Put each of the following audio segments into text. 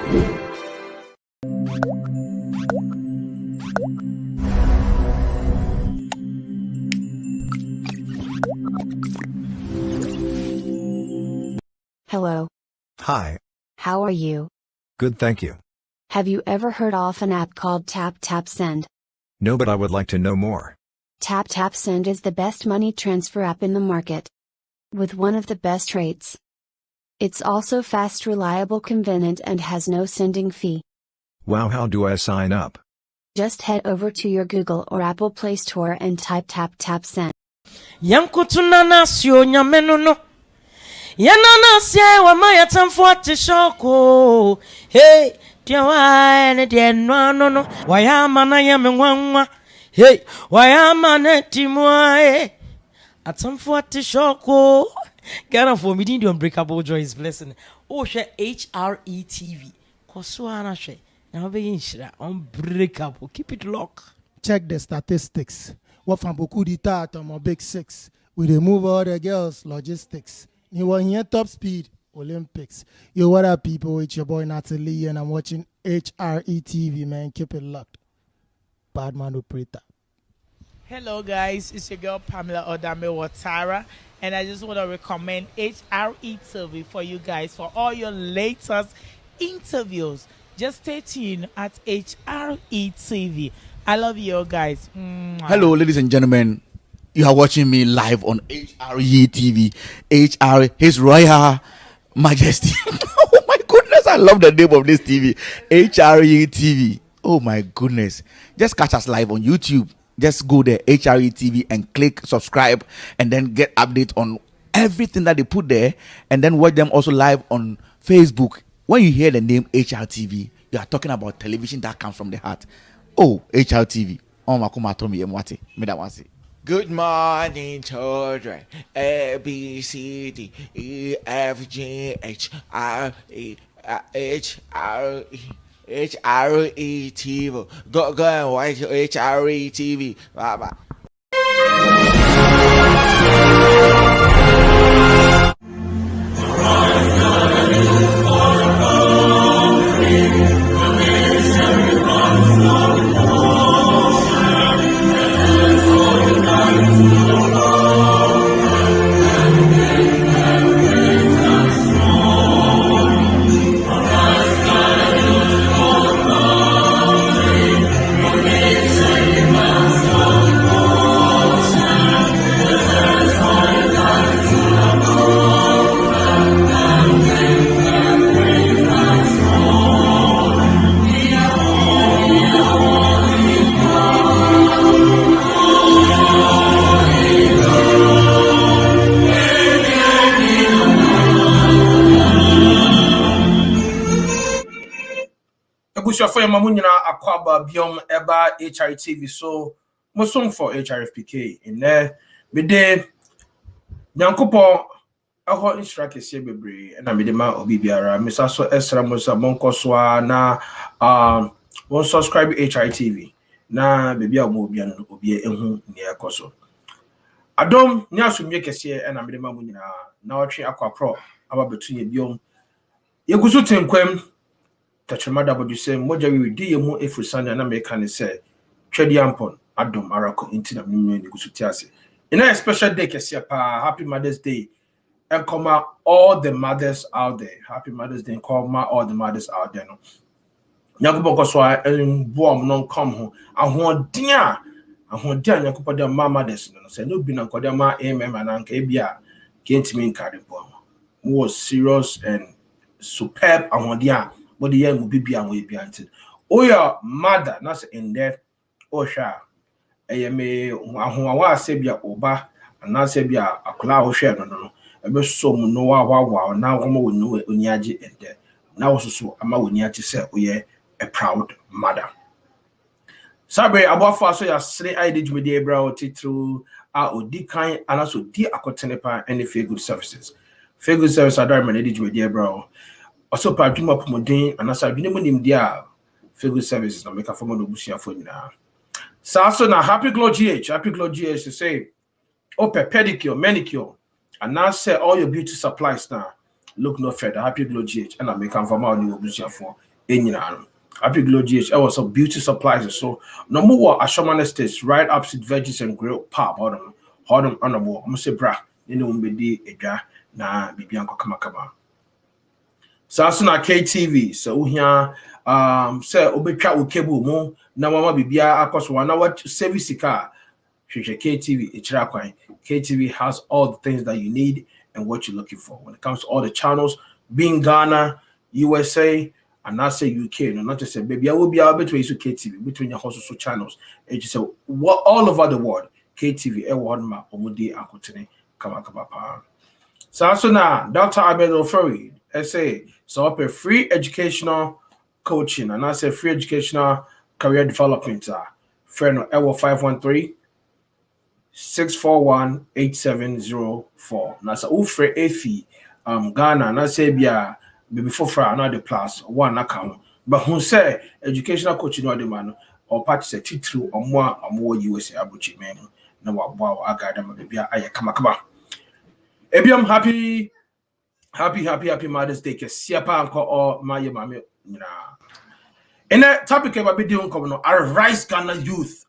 Hello. Hi. How are you? Good, thank you. Have you ever heard of an app called Tap Tap Send? No, but I would like to know more. Tap Tap Send is the best money transfer app in the market, with one of the best rates. It's also fast, reliable, convenient, and has no sending fee. Wow, how do I sign up? Just head over to your Google or Apple Play Store and type Tap Tap Send. Yankutuna nasio nyamenono. Yanana sia wa maya tamfuate shoko. Hey, tiawa ene die no. Wayama na yamenwanwa. Hey, wayama na timwa. Atamfuate shoko. Ghana for me the unbreakable joy is blessing. Oh, she HRETV. Koswana she. Now be inshira unbreakable. Keep it locked. Check the statistics. What from beaucoup d'État to my big six. We remove all the girls, logistics. You want here top speed, Olympics. Yo, what up, people? It's your boy Natalie, and I'm watching HRETV, man. Keep it locked. Badman operator. Hello, guys. It's your girl Pamela Odame Watara, and I just want to recommend HRETV for you guys for all your latest interviews. Just stay tuned at HRETV. I love you all, guys. Hello, ladies and gentlemen. You are watching me live on HRETV. His Royal Majesty. Oh my goodness, I love the name of this TV. HRETV. Oh my goodness. Just catch us live on YouTube. Just go there, HRETV, and click subscribe, and then get update on everything that they put there, and then watch them also live on Facebook. When you hear the name HRTV, you are talking about television that comes from the heart. Oh, HRTV. Oh, Makuma Tomi Mwati. Me that one say. Good morning, children. A, B, C, D, E, F, G, H, R, E, H, R, E, H, R, E, T, V. Go and watch HRETV. Bye bye. For your mamunya akwaba biom eba HRTV so mosum for HRFPK in there be de nyankopon aho instruct ese bebre na me de ma obi biara mesa so esra mosa monko so na won subscribe HRTV na bebi a mo obi an obi ehu ne ekoso adom ni asumye kese na me de ma munyina na otwe akwapro aba betu ye biom yegusu tenkwam Tachemada but you say moja we di yemu efusanya na meka ne say twedi ampon adom arako intina minwe ne gusutiase in a special day kese pa happy Mother's Day and come all the mothers out there. Happy Mother's Day and come all the mothers out there no nyakubo so boom non come ho ahodia nyakubo de mama des no say no bi na nkode ma na nka ebia kentimi nkare bo more serious and superb ahodia but the year will be beyond way behind. Oh, your mother, not in there. Oh, sha. I may Sabia Oba, and now Sabia a cloud share. No. I be so no wow. Now, Homo will know Unyaji and there. Now, also, I'm a to say, oh, yeah, a proud mother. Sabre, Obofour, so ya say I did with the brow through our D kind and also dear Akotenepa and the fair good services. Fair good service, I don't manage with the brow. Also, Paduma Pomodin and as I been able dia figure services na make a form of busia for now. So now happy glow GH to say pedicure, manicure, and now say all your beauty supplies now. Look no further, happy glow GH, and I make a form of busia for Happy Glow GH. I was some beauty supplies. So no more Ashaman Estates, right opposite veggies and grill pub. Hold them on the wall. I'm say bra. You know be a jar na bibianko kama. Sasuna KTV. So here say obetwa wo cable mo na mama bibia akoso wana what service car. KTV KTV has all the things that you need and what you're looking for when it comes to all the channels, being Ghana, USA, and not say UK. No, not just say baby, I will be able to use KTV between your social channels. And you say what all over the world, KTV, everyone omudi akutene kama. So also now, Dr. Abed Oferi, say so up a free educational coaching and I say free educational career development. Friend Ewo 513-641-8704. Now so ufre efi Ghana na say bia before for another plus one account. But who say educational coaching or the man or party say titru or more USA abuchi men na wow Agradaa bia aye kama. Ebiam happy Mother's Day. Siapa anko or my mama. And that topic about be doing come Arise Ghana Youth.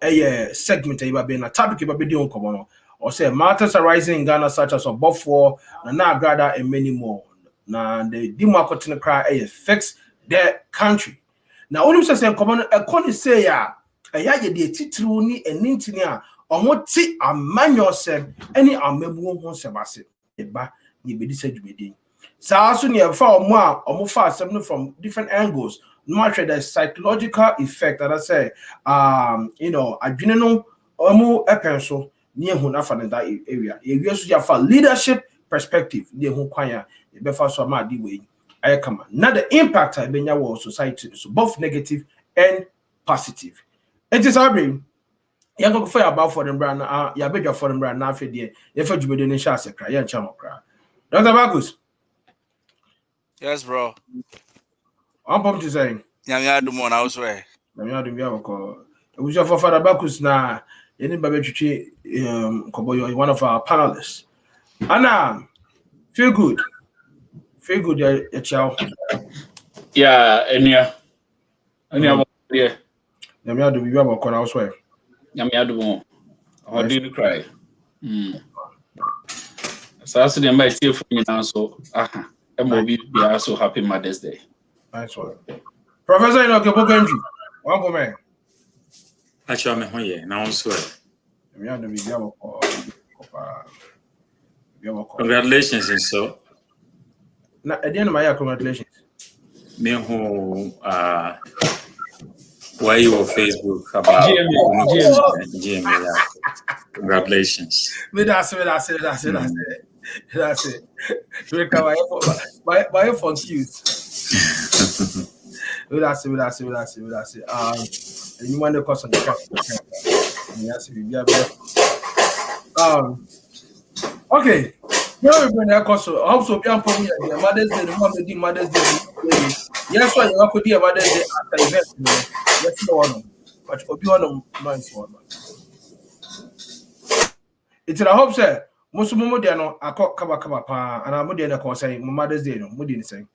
A segment about being a topic about be doing come or say matters arising in Ghana such as Obofour, Agradaa, and many more. Now the Dimako cry affects their country. Now only say come on a con say ya de titru ni enintinia or what ti a man yourself any amebu won sebase eba ye be say jubedi. So also near for more or more fast from different angles. No matter the psychological effect that I say, adrenal or more epenso near Hunafa in that area. If you also have a leadership perspective, near Hukwaya, the Befa Swama way. I come. Now the impact I been our society, so both negative and positive. It is our brain. You go for about for them brand, you bet your for them brand now for the if you be doing shas cry, yeah, chamokra. Dr. Marcus. Yes, bro. I'm pumped to say. Yamia do more now, swear. Yamia do me call. It was your father Bacchus na anybody one of our panelists. Anna, feel good. Feel good, yeah, child. Yeah, Enya. Enya, yeah. Yamia do me call now, swear. Yamia do more. How did you cry? So I said, I might hear from you now, so MOB be also happy Mother's Day. Nice one. Professor, you know, country. One woman. Actually, I'm here. Now I'm swear. Congratulations, and so. Now, at the end of my year, congratulations. Me who why you on Facebook about GM. Congratulations. That's it. Why confused? That's it. And you want to cause on the yes, okay. You're going to cause also be on Mother's Day, Mother's Day. Yes, why you could be a Mother's Day after event. Yes, no one. But Obi on noise one. It's a hope, sir. Most of Modiano, I caught Kaba and I'm Modiana call saying Mother's Day, no, Modin saying.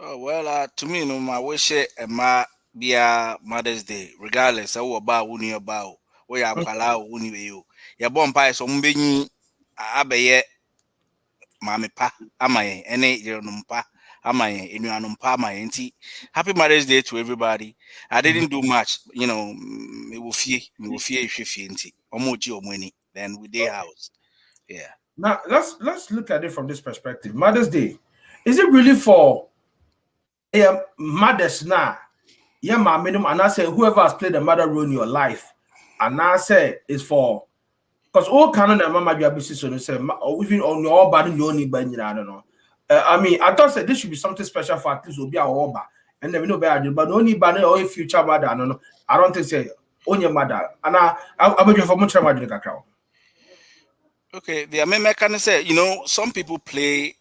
Oh, well, to me, no, my wish it and my be a Mother's Day, regardless of about Wuni about where I allow Wuni you. Your bomb pie, so Mbini, Abaye, Mammy Pa, Amaye, Ene, Yeronumpa, Amaye, Inuanumpa, my auntie. Happy Mother's Day to everybody. I didn't do much, you know, me will fear if you feel Omoji or money, then with their house. Yeah. Now let's look at it from this perspective. Mother's Day, is it really for mothers now? Yeah, my minimum, and I say whoever has played a mother role in your life, and I say it's for because all canon and mama you busy so say even on your body you only I don't know. I mean, I thought that this should be something special for at least will be our oba, and then we know better, but only banner or future mother. I don't know. I don't think say on your mother, and I bet you for much mother in crowd. Okay, the American say, you know, some people play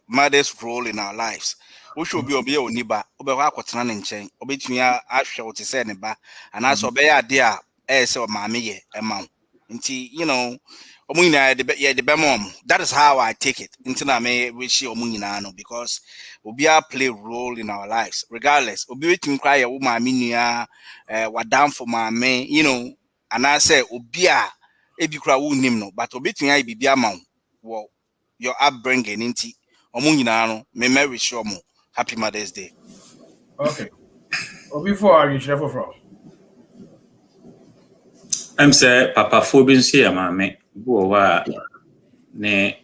mother's role in our lives. We should be obi oniba, obewa kwotena ne nchen, obetumi ahwe wote say ne ba, and also be idea say maame ye ema. Nti, you know, That is how I take it. Until I may wish because Obia play a role in our lives, regardless. Obi can cry a woman minia, what down for my man, and I say Obia, ebi kra wu nim no, but Obi can be bia man. Well, your upbringing into Omunino, may marry sure more. Happy Mother's Day. Okay. Before you travel from. I'm say Papa Phobin here, mammy. Boa ne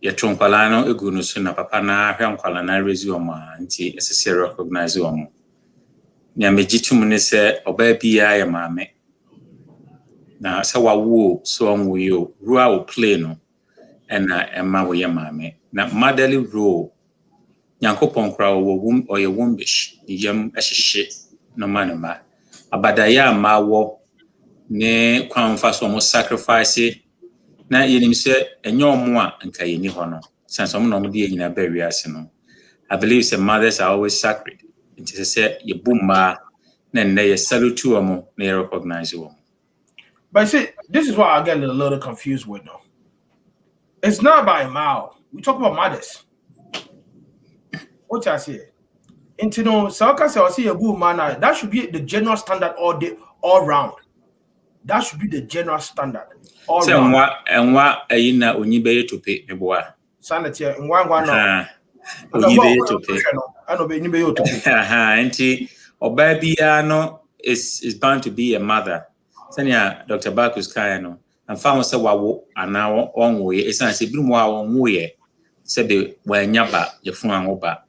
Yatrunkalano, Egunusuna, Papa na Ramkalana resume, auntie, as a recognize you. Yamajitumune say, Obey Pia, mammy. Now, so I woo, so will you, Rua plano, and Emma with your mammy. Now, motherly rule. Yanko Ponkra or womb or your wombish, the yam as a shit, no manama. Abadaya ma wo ne crown fast almost sacrifice. Na yenim say and your moi and Kayini honor. Since some normally in a very arsenal. I believe the mothers are always sacred. It is a say ye boom ma, then they salute to a more, they recognize you. But see, this is what I get a little confused with now. It's not by a mile. We talk about mothers. What I say? Into no Salka say I see a good man. That should be the general standard all round. That should be the general standard all round. And what a yina unibe to pay a boy. Sanity and one no. Unibe to pay. I know to pay. Auntie or babyano is bound to be a mother. Sanya Dr. Bakus Kayano and found us a wawo and now on way. It's a Brumoa on way. Said the way nyaba, your phone over.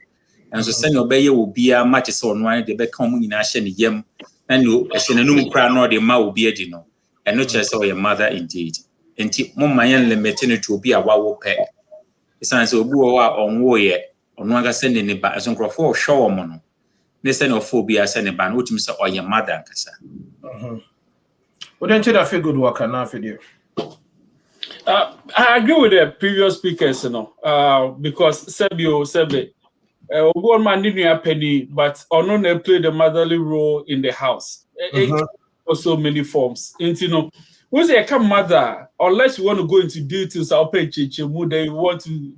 And so send your baby will be a match on one the back coming in Ashen yem, and you as in a new crown or the ma will be a dino, and not just your mother indeed. And Momayan limited to be a wow peg. It's an so boo on way on one sending it back as on for show mono. They send your phobia send a ban, which Mr. or your mother. Well, then, I feel good work now for you. I agree with the previous speakers, because Sebi. One man didn't have penny, but Onon played the motherly role in the house. Also many forms. And who's a mother, unless you want to go into details, I'll pay Chichimu, they want to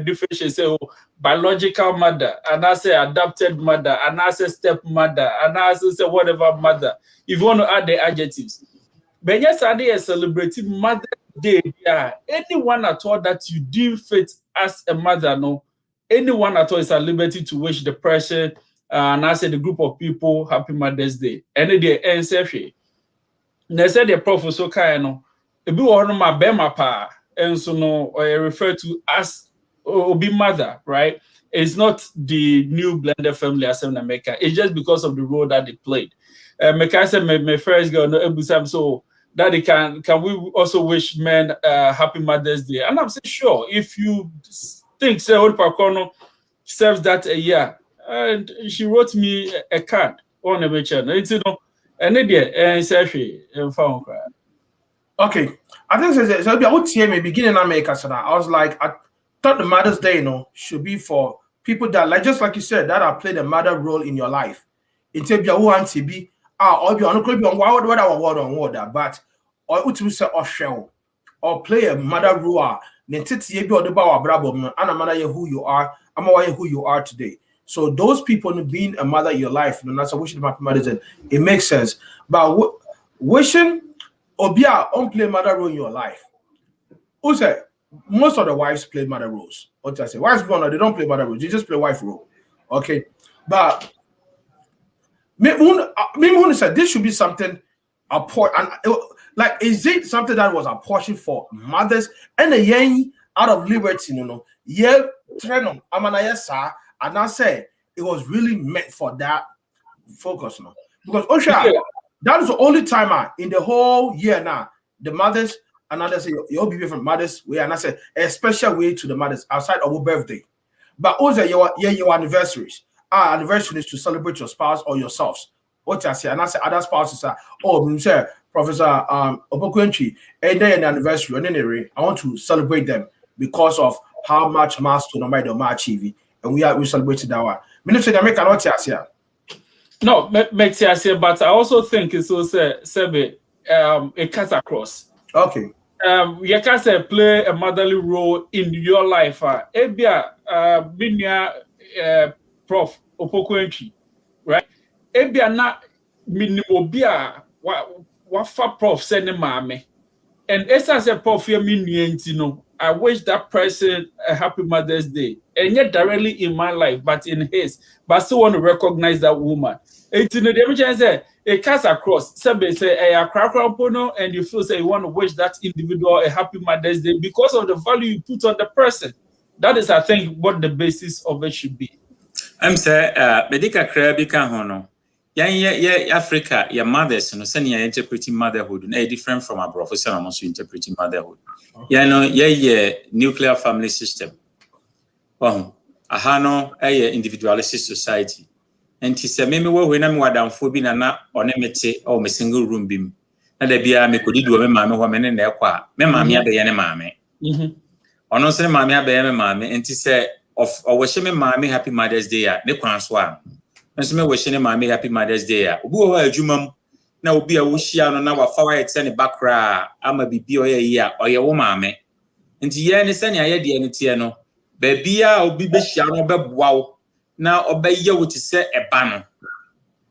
differentiate, say, biological mother, and I say adopted mother, and I say stepmother, and I say whatever mother. If you want to add the adjectives. But yes, I did celebrating Mother's Day. Yeah, anyone at all that you deem fit as a mother, no. Anyone at all is at liberty to wish the person and I said the group of people happy Mother's Day. And they answer. They said the professor Kayano, a bit of my bema pa, and so no, I refer to as Obi mother, right? It's not the new blended family as in America. It's just because of the role that they played. Meka said my first girl no Ebusam, so that they can we also wish men happy Mother's Day? And I'm saying sure if you think say old Pakono serves that a year, and she wrote me a card on the mention. It's and okay, I think so. I would see me beginning America. So I was like, I thought the Mother's Day, should be for people that just like you said that have played a mother role in your life. In terms of want to be or be on water, but or to say or shell or play a mother role. Then titi be about brabo and a matter who you are, I'm aware who you are today. So those people being a mother in your life, that's a wishing happy Mother's Day. It makes sense. But wishing or be a play mother role in your life. Who said most of the wives play mother roles? What I say, wives they don't play mother roles, they just play wife role. Okay, but me said this should be something important. Like, is it something that was apportioned for mothers and a young out of liberty, yeah, and I say it was really meant for that focus, because that is the only time in the whole year now, the mothers, and I say you'll be different mothers way, and I say a special way to the mothers outside of your birthday. But also your anniversaries. Our anniversary is to celebrate your spouse or yourselves. What I say, and I say other spouses are, Professor Obofour, and then an anniversary, and anyway, I want to celebrate them because of how much milestone my achieve, and we celebrated that one. Minister, I make an here. No, makes sense, but I also think it's also Sebe, it cuts across. Okay. you can say play a motherly role in your life. Ebia, binya Prof. Opokuentri, right? Ebia na minimobia wafa Prof. Send mame. And as a Prof. I wish that person a happy Mother's Day. And yet directly in my life, but in his, but I still want to recognize that woman. It's in the damage say it cuts across. Somebody say a crack and you feel say you want to wish that individual a happy Mother's Day because of the value you put on the person. That is, I think, what the basis of it should be. I'm say medical crabby can hono. Yeah, Africa, your mothers, no sending interpreting motherhood, no different from our professor and also interpreting motherhood. Yeah, no, nuclear family system. Well, a hano, individualistic society. And he said, maybe when I'm down for being an or a single room beam. And there be a me could do a mamma woman in their qua, mamma be any mammy. Or no, say mamma be any mammy, and he said, of wishing mammy happy Mother's Day, ne quan swam. And some wishing mammy happy Mother's Day. Who are you, now be a wushiano now a fire at any backra, ama be or your woman. And ye any sunny idea in Tiano. Baby, I'll be beshiano wow. Now obey you to say a banner.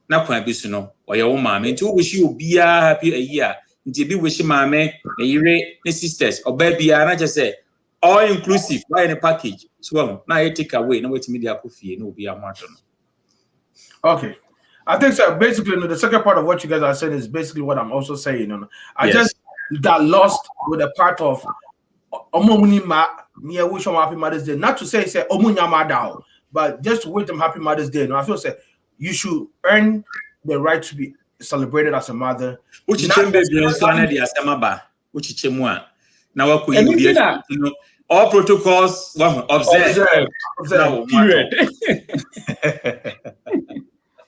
Now can be so or your mammy, and to wish you be happy a year. To be wishing mammy, a year, sisters, or baby, I just say all inclusive, buy in a package. So now you take away, no way to media coffee, no be a martin. Okay. I think so. Basically, the second part of what you guys are saying is basically what I'm also saying. I just got lost with the part of wish them happy Mother's Day. Not to say but just to wish them happy Mother's Day. I feel say you should earn the right to be celebrated as a mother. Which all protocols observe. Period.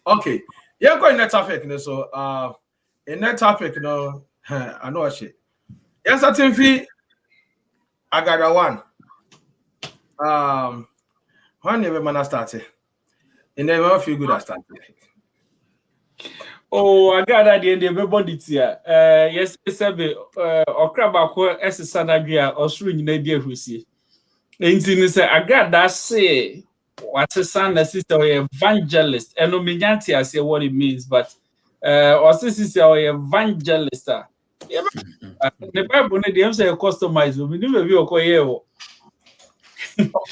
Okay. Yeah, going that topic. So in that topic, I know what shit. Yes, I think Agradaa one. When never man started. And never feel good at starting. Oh, Agradaa the end everybody here. Yes, sebe okrabako esesanadria osuru nyina bi ahusie. Enti ni se Agradaa say what a son that sister or evangelist. And no menyanti I say what it means, but or sister or evangelist. The Bible they say customize. We do maybe okoye.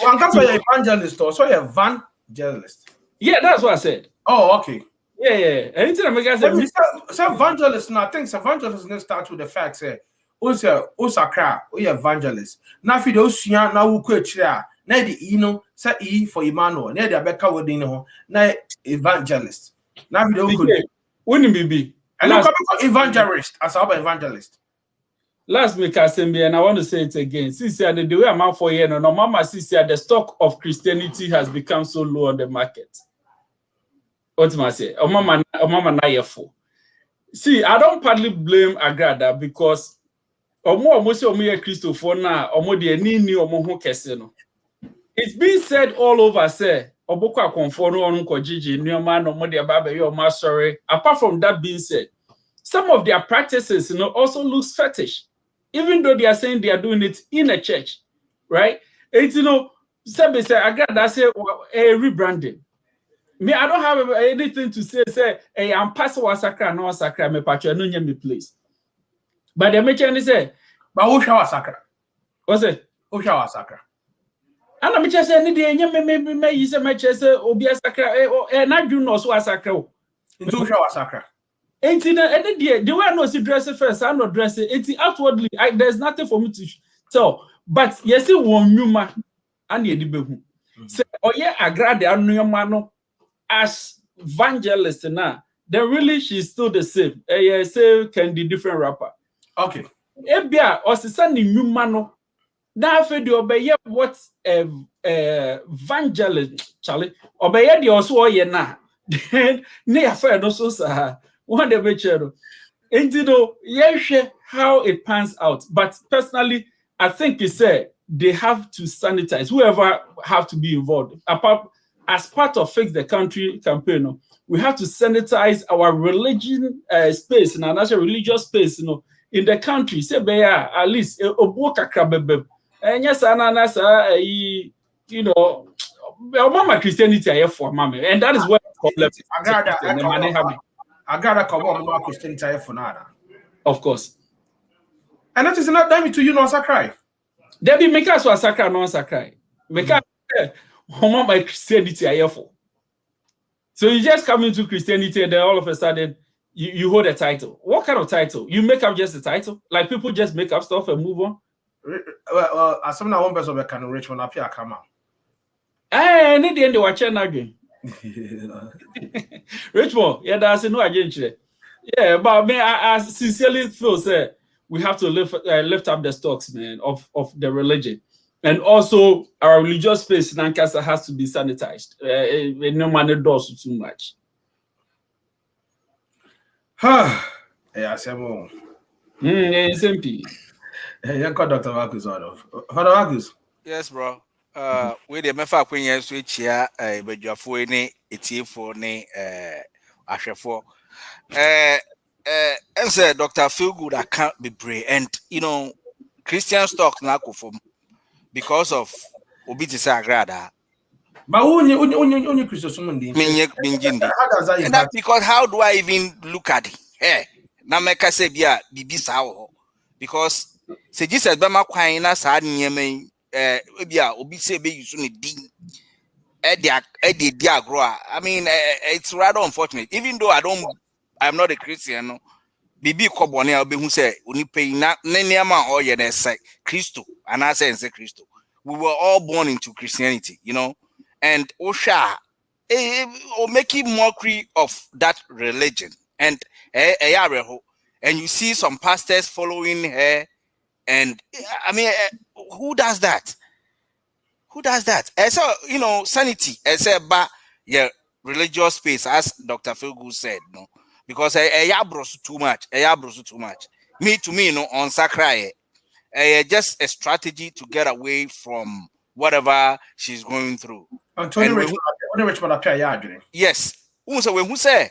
One can say evangelist or so evangelist. Yeah, that's what I said. Oh, okay. Yeah. Anything I make I say evangelist. No, I think evangelist next start with the fact say Osakra, evangelist. Now if you don't see now who quit na the say e for Emmanuel na the abeka word in na evangelist na video could wouldn't be and look evangelist as our evangelist last week assembly and I want to say it again since the way I'm out for here no mama since the stock of Christianity has become so low on the market. What am I say? Mama na yefo. See, I don't partly blame Agradaa because almost Christopher na de ni ho kese no. It's been said all over, say, Oboko conforno on Kojiji, Newman, or Modia Baba, your master. Apart from that being said, some of their practices, also looks fetish, even though they are saying they are doing it in a church, right? It's, somebody say, Agradaa say, rebranding. Me, I don't have anything to say, hey, I'm passing was sacra, no sacra, me patch, no me please. But the mention say, but who shall sacra? What's it? Who shall sacra? And I'm just saying, me you say my chest, Obia Sacra, and I do not so as sacra. Into shower sacra. Ain't in the way I know see dress first, I'm not dressing. It's outwardly, there's nothing for me to tell. But yes, it won't you man, and ye debu. Say, oh yeah, Agradaa no man as evangelist now. Then really she's still the same. Say can be different rapper. Okay. Ebia or sending new man. Now, for the obey what evangelist, Charlie, obey the also ye na. Then, near fair no so sir. One the better. And yes, how it pans out. But personally, I think it's they have to sanitize whoever have to be involved. Apart as part of Fix the Country campaign, we have to sanitize our religion space and our national religious space, in the country, say at least obo kakra bebe. And yes, ananasa you know, mama Christianity I for mama, and that is what Agradaa come on Christianity for nada. Of course. And that is not damn to you no sacrifice. There be make us sacra non sacra. Make us mama Christianity I for. So you just come into Christianity and then all of a sudden you hold a title. What kind of title? You make up just a title? Like people just make up stuff and move on? Well, as some one person can rich when appear come out. Eh, need the end of watching again. Richmond, yeah, that's no again. Yeah, but me, I sincerely feel say we have to lift up the stocks, man, of the religion. And also, our religious space in Lancaster has to be sanitized. No man does too much. Yeah, I say more. SMP. Yeah, Dr. Marcus out of. Father Marcus. Yes, bro. We the mefa kwenye switch ya bedwafo ni etifo ni ahwefo. And say Dr. Feelgood account be brave, and you know Christian stocks na kofom because of obiti sa Agradaa. But only Christian mundi. And that because how do I even look at it? Hey, na meka say bia bibi sa wo because say Jesus be ma kwan na sa nyeme bia obi say be use ne din di agro. I mean it's rather unfortunate, even though I'm not a Christian, no. Bibi kobone a obehu say onipa na nneema o ye na say Christo and I say Christo. We were all born into Christianity, you know, and Osha making mockery of that religion. And and you see some pastors following her, and I mean, who does that? Who does that? So you know, sanity. Yeah, religious space, as Dr. Feelgood said, no, because too much. Too much. To me, no, on Sakra, just a strategy to get away from whatever she's going through. Yes, who say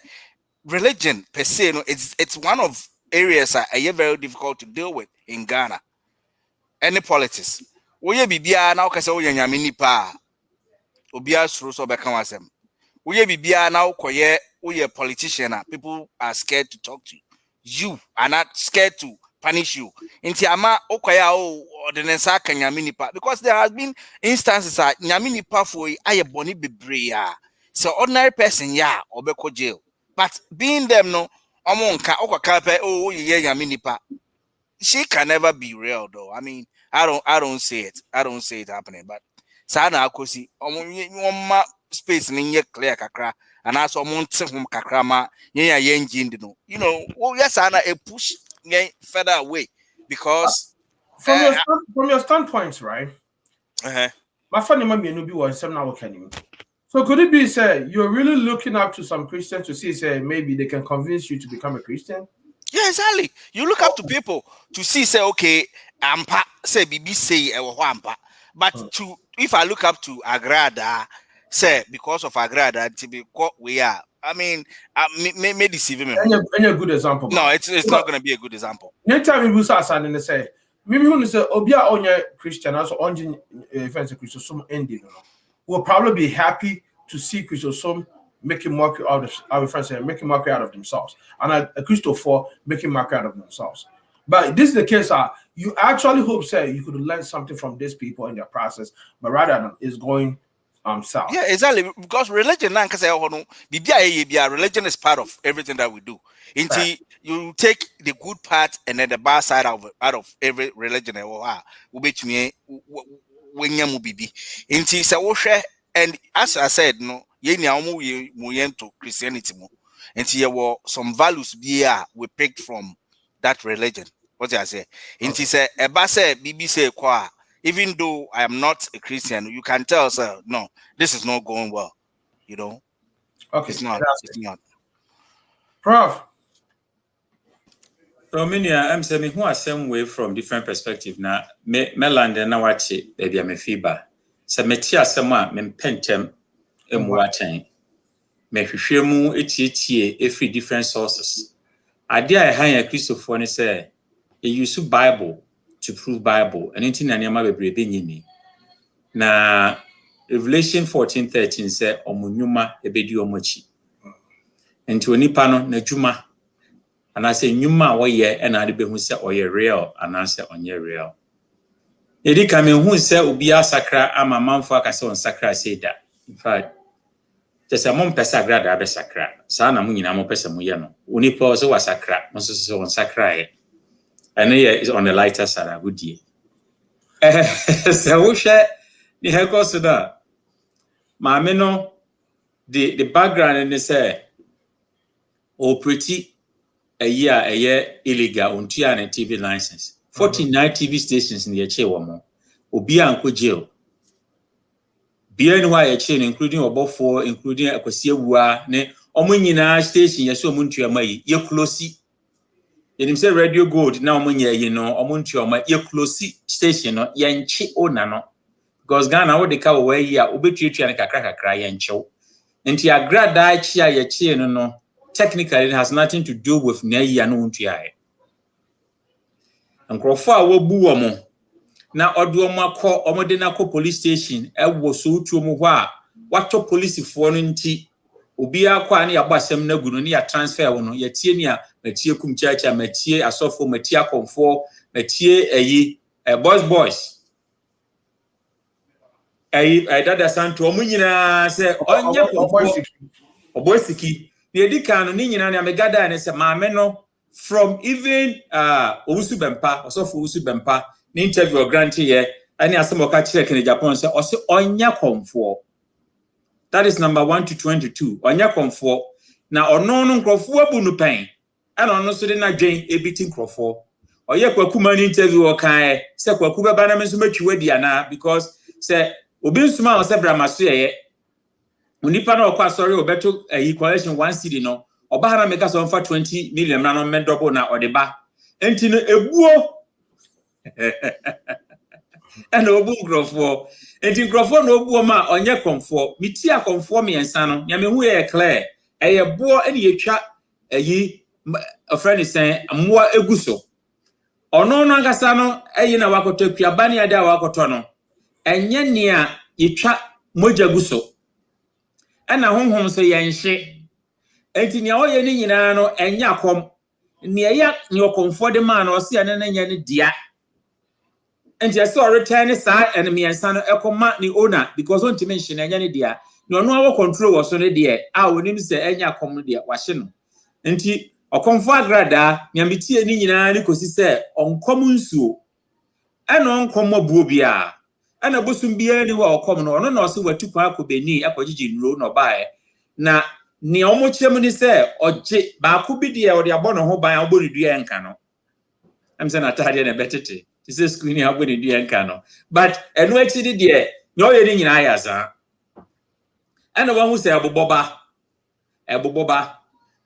religion per se, no, it's one of areas that are very difficult to deal with in Ghana. Any politics. Oye bibia na okase oye nyame nipa obia suru so beka wasem. Oye bibia na okoye oye politician, people are scared to talk to you. You are not scared to punish you. Inti ama okoya ordinance aka nyame nipa, because there has been instances that nyame nipa for aye boni bebre ya. So ordinary person ya obeko jail. But being them no omonka okwaka pe ye nyame nipa. She can never be real though. I mean, I don't say it. I don't say it happening, but sana akosi omma space ni clear kakra and also monte hom kakra ma ya engine no. You know, yes ana a push further away because from your standpoints, right? My funny mommy no be one some now can. So could it be say you're really looking up to some Christians to see say maybe they can convince you to become a Christian? Yeah, exactly. You look up to people to see, say, okay, ampa, say, BB say, ampa. But if I look up to Agradaa, say, because of Agradaa, to be what we are, I mean, may deceive me. Any a good example? No, it's not going to be a good example. Next time we start and say, maybe when you say, Obia on your Christian, also on fancy Christosome ending, will probably be happy to see Christosome making mockery out of our friends and making mockery out of themselves, and a Christopher making mockery out of themselves. But this is the case. You actually hope say you could learn something from these people in their process, but rather than is going south. Yeah, exactly. Because religion, religion is part of everything that we do. Until you take the good part and then the bad side out of every religion. And as I said, no. To Christianity mo, and see some values we picked from that religion. What I say, and he said, "Ebase BBC kwa." Even though I am not a Christian, you can tell, sir, no, this is not going well. You know, okay, it's not. It's not. Prof. Romania, I'm saying who are same way from different perspective. Now, Meland and Nawachi, baby, I'm a fever. So, Metia Sama, Mempentem. Watching me mu etietie every different sources. Ade I hire Christopher ne say you use Bible to prove Bible. And anything na yama bebre be nyini. Na Revelation 14:13 say omunyuma ebedi omochi. Enti onipa no na dwuma anase nyuma woye e na ade behu se oye real anase onye real. Edi ka me hu se obi asakra ama manfo aka se on sakra say da. In fact, tese mom pesa Agradaa be sakra. Sa na mo nyina mo pesa mo ye no. Onipa so wasakra, mo so on sakra ye. And here is on the lighter side, I would ye. So we share the heckles to that. Mammy no, the background in the say, oh, pretty a year illegal on TN TV license. 49 TV stations in the Chewamo. Obia and jail. BNY a chain, including Obofour, including a Kosiwa, ne, Omunina station, Yaso Muntia May, ye closey. Yenim say radio gold na omunye yi no omuntu oma ye close station no yenchi ona no because Ghana wo de ka wo yi a obetuatua ne kakra yenchi enti Agradaa chi a ye chi no technically it has nothing to do with na yi anu ntua e nkrofo a wo bu wo mo na odo mo akọ omode na akọ police station e wo so utuo mo ho a wato police fo no nti obi akwa na yabasem na gu no ya transfer wo no yatie ni a matie kumchacha matie asofo matie akomfo matie eyi boys eyi dada santo omunyina se onye oboysiki na edika no ni nyina na megada na se maame no from even owusu bempa asofo owusu bempa ni interview grant here ani asem oka kire kene Japan se ose onye komfo. That is number 1 to 22. Onya komfo na ono no nkrofo abu no pen. Ana ono so de na dwen ebiti nkrofo. Oye kwaku man interview o kan se kwaku beba na menso matwi wadi ana because se obi nsuma o se bramaso ye. Onipa na okwa sorry obeto equation 1 cedi no. Oba hara meka so mfa 20 million na no men double na odeba. Enti no ebuo. Ana obu nkrofo. Enti nkrofo no obu ma onye komfo miti akomfo miensa no nya me hu ye clear eye bo ene yetwa ayi a friend say amwa eguso ono no angasa no eye na wakoto kuabane ade a wakoto no enye ne a yetwa moja guso ana honhom so yenhye enti ne oye ni nyina no enye akom ne ya ne okomfo de ma no se ene na nya ne dia. And I saw return side and me and son ekoma ni owner because on to mention any dia no no control was on there I would say enya kom dia wahye no enti okomfo Agradaa nyambitie ni nyina ni kosi se onkom nsuo eno onkom abuo bia ana bosum bia ni wa okom no no se watukwa akobeni akogigi nro no bae na ni omochiem ni se oje ba ko bi dia ode abono ho ban oboni dua enka no am say na tade na betete. This is screen how we do enkano. But eno actually there, no ye ni nyina yaza. And the one who say aboboba.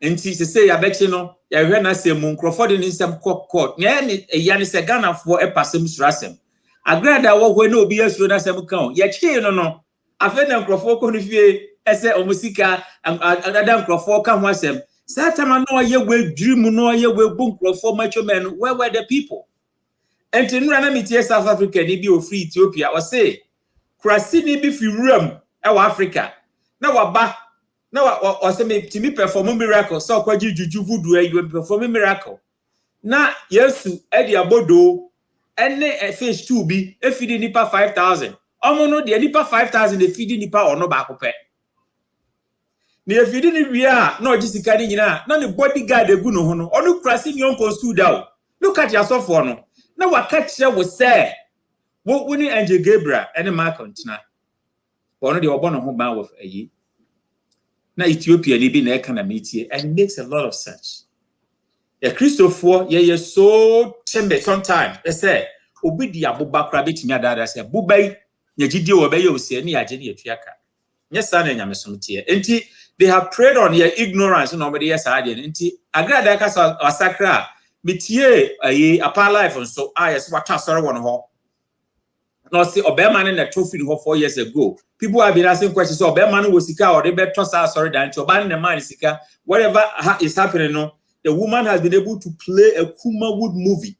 Enti se say ya beche no, ya hwe na se mu nkrofo de nsem court. Nya ni ya ni se Ghana for e pasem surasem. Agradaa wo hwe na obi asuro na sem kan. Ye chie no. Afa na nkrofo ko no fie ese omusika Agradaa nkrofo ka ho asem. Satama no ye we dream no ye we bu nkrofo macho men. Where were the people? And to run a South Africa, ni be free Ethiopia, or say, Krasi ni be free room, our Africa. Now, or say, to me perform a miracle, so quite you voodoo, you perform a miracle. Now, yes, Eddie Abodo, and a fish to be a feeding nipa 5,000. No, the nipa 5,000, the feeding nipa or no back up. Near feeding we are, no, just carrying none the bodyguard, the guno, or no crossing your uncle stood out. Look at yourself for no. Now what catcher was say, what winning Angel Gabriel and a mark on Tina. One of the Obama home bound with a ye. Now Ethiopia living economy here and it makes a lot of sense. Yeah, Christopher, yeah, so timid sometimes. They say, Obidia Buba Crabit Yada say, Bubai, Yajidio Obeyo say, Niajini Tiaka. Yes, son and Yamasumitia. And they have preyed on your ignorance and nobody else had it. And Agradaa Casa or Sacra. Mitie a par life and so I as what sorry one ho. No see Obama in the trophy 4 years ago. People have been asking questions. So Obama was sika or they better sorry than to ban the man sika. Whatever is happening, no, the woman has been able to play a Kuma Wood movie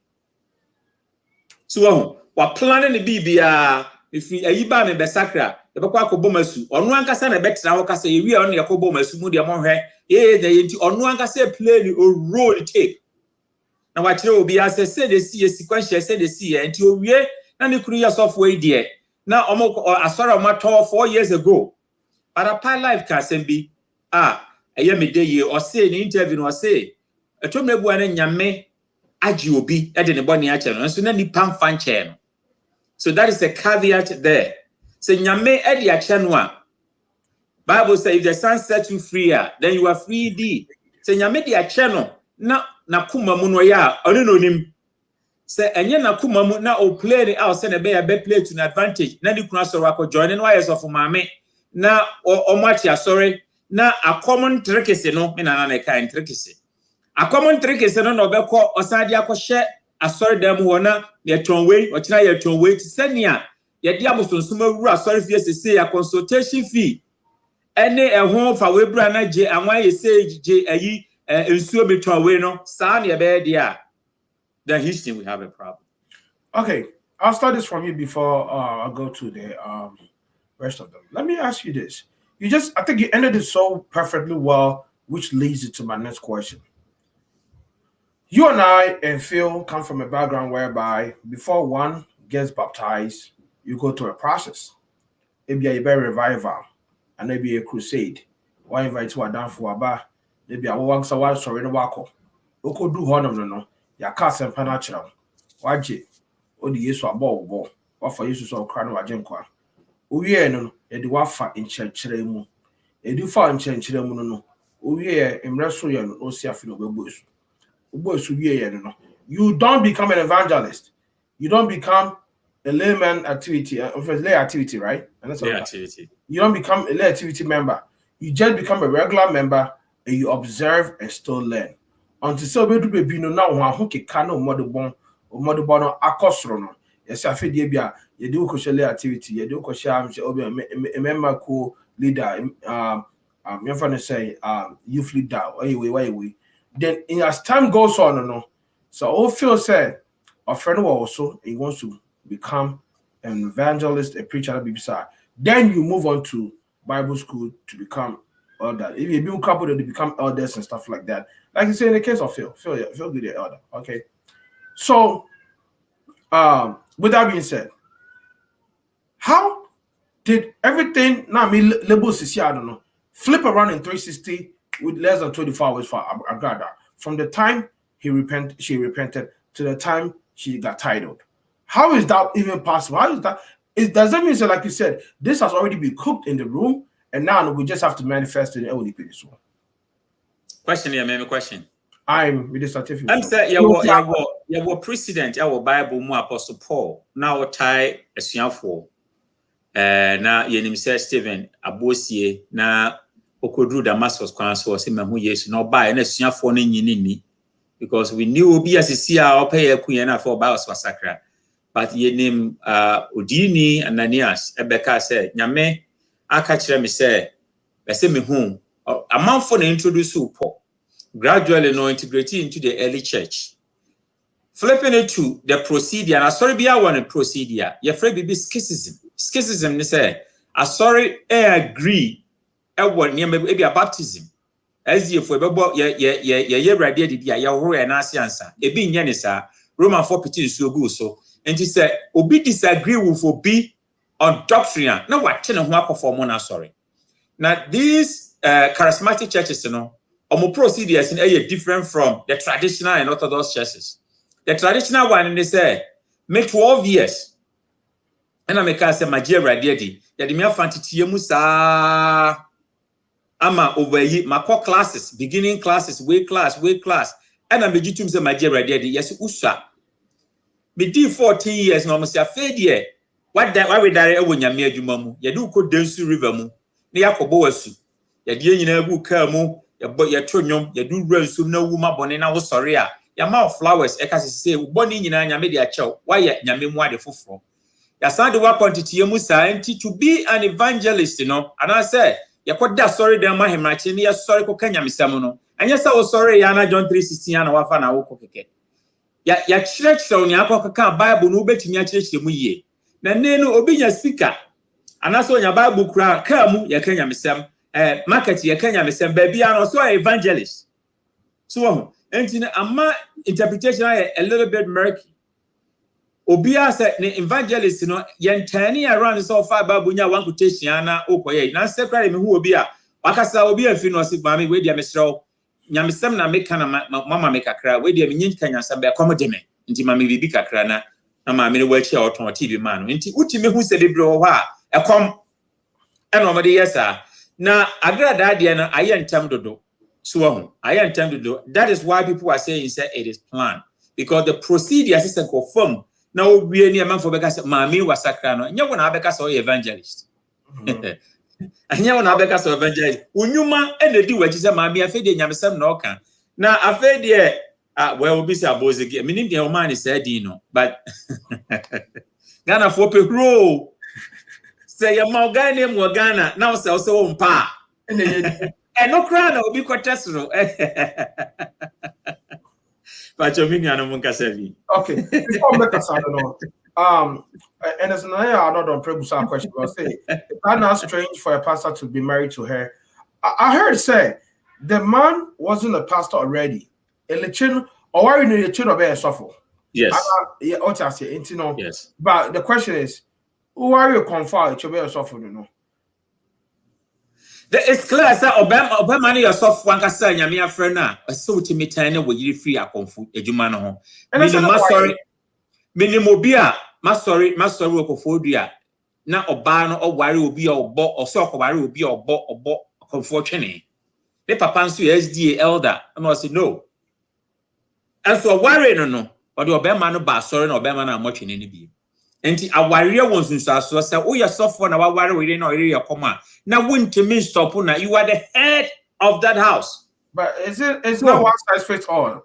So wa planning the bibia if ayiba me besakra e bekwa akobo masu onu ankasa na betra ho kasa ye wi onu yakobo masu mu de mo hwe ye de yenti onu ankasa play ni o role take na wa kire obi ase say the see sequential say the see enti o wie na ne kuru ya software die na omo asora ma 4 years ago para pi life ka sembi eye me de ye o say ni interview no say etomrebu ana nyame agi obi e de ne boni a che no so na nipa mfa nche no. So that is a caveat there. So nyame e de a che no a Bible says if the Son sets you free, then you are free indeed. So nyame de a che no na kuma mu no ya ono no nim. Say enye na kuma mu na o play it out say na be play to an advantage. Na di kuna so wako join no why of mame na o match ya sorry na a common trick is no me na na kind trick is. A common trick is no obekọ osade akọhye asori dem ho na ye tonwe o kina ye tonwe ti senia ye dia bosonsum awuru asori fie sese ya consultation fee ene ehon fa we bra na je anwa ye je ayi ensuo be tonwe no sa na ye be dia. Then history we have a problem. Okay, I'll start this from you before I go to the rest of them. Let me ask you this. I think you ended it so perfectly well, which leads you to my next question. You and I and Phil come from a background whereby before one gets baptized, you go through a process. Maybe a revival, and maybe a crusade. Why invite to a down for a bar? Maybe a walk so while sorry to walk. Oko do one of them no. Ya cast and panachram. Waje. Odi yesu abo. What for yesu so crown wajenkwa. Uye no, edi wafa in chenchire mu. Edi fa in chenchire mu no. Uye emreso ye no osi afino bebusu. You don't become an evangelist. You don't become a layman activity, lay activity, right? And that's lay activity. You don't become a lay activity member. You just become a regular member and you observe and still learn. Until so be do no now who can no modibon or modibon akosrono. Yes, I feel you do lay activity, you do a member co leader, youth leader, way. Then as time goes on, so Phil said, a friend also he wants to become an evangelist, a preacher, then you move on to Bible school to become elder. If you build couple, they become elders and stuff like that. Like you say in the case of Phil good the elder. Okay. So with that being said, how did everything now me labels is here, I don't know, flip around in 360 with less than 24 hours for Agradaa? From the time she repented to the time she got titled. How is that even possible? How is that? Does that mean, so like you said, this has already been cooked in the room, and now we just have to manifest in the LDP this one? Question here, maybe question. I'm with the certificate. I'm saying, your president, our Bible, more Apostle Paul, now tie a sianfo. Na yenim say Stephen Abosie na okodru Damascus kwan so se mahu Yesu na oba na suafo na nyini because we knew obi asisi a opay akuye na for ba osakra but yenim Odini Ananias ebeka say nyame aka kire me say ese me hu amanfo na introduce Paul gradually no integrate into the early church. Flipping it to the procedure, and sorry be one procedure, you're afraid be schism. Schism, they say, sorry, agree, what near maybe a baptism. As you for answer, a being Yanisa, Roman 4 petitions so good so, and he said, Obi disagree with Obi on doctrine. No, what 10 of one perform sorry. Now, these charismatic churches, you know, or procedures in a different from the traditional and orthodox churches. The traditional one, they say, make 12 years. And I make us a magia radiati. That the mere fantasy musa ama over my core classes, beginning classes, way class. And I'm legitimate say magia radiati. Yes, usa. Me did 14 years no must fade year. Why we direct when you made jumamu? You do go densu river mu. Ni yakobo wasu. Ya die nyina gu ka mu. Ya tonyom. Ya do run sum na wuma bone na wo sorry a. Ya ma flowers e ka say bone nyina nyame de achew. Why ya nyame mu ade foforo. Ya sande wa quantity mu science to be an evangelist, you know. And I say, ya koda sorry dem ma hemrache ni ya sorry ko kanya misam no. Anya say wo sorry ya na John 3:16 na wa fa na wo ko keke. ya kyerɛkyerɛ ne akɔkaka Bible no wobɛtumi akyerɛkyerɛ mu yie. Na no obi nya speaker. Anaso onya Bible kura ka mu ya kanya mesem market ya kanya mesem ba bia no so evangelist. So enti ama interpretation a little bit murky. Obia say ne evangelist no yentani around so far Bible nya one quotation na okoye. Na secretary me hu obi a wakasa obi afi no se ba me we dia mesrew nyamesem na meka na mama me kakra we dia menyin kanya sam be accommodate me. Nti mama bibi kakra na ma me no wachi a oton TV man. Nti utime hu se bebre ho a ekom eno mede yesa na Agradaa de na ayentem dodo so ayentem dodo. That is why people are saying say it is planned, because the procedure is confirmed. Now we ni amam for beka say maami wasakra no nya wona beka say evangelist anya wona beka say evangelist unyuma enedi wachi say maami afede nyamesem na oka na afede well obi say abozigi meaning the man is said no but Ghana for pehro say ya Ghana mu Ghana now say also mpa no kra na obi kwatesro Okay, before we make a sound, and there's another prebusa question. I'll say, it's not strange for a pastor to be married to her. I heard say the man wasn't a pastor already. Or why you need a chin of a suffer? Yes. Yes. But the question is, who are you confirmed to be a suffer? It's clear that Obama ni yourself one kasa nyame afre na so timi tan na wo yiri free akonfu ejuma no ho. Minimum bia masori okofo dua na oba no oware obi obo oso okoware obi obo akonfu twene. Ne papa nso SDA elder and I say no. And so worry no or the Obama no ba sorry no Obama na motwene ni bi. Enti aware won sunsuaso say wo yourself na waware we na ore yakoma. Now, wouldn't mean stop now. You are the head of that house. But it's not one size fits all.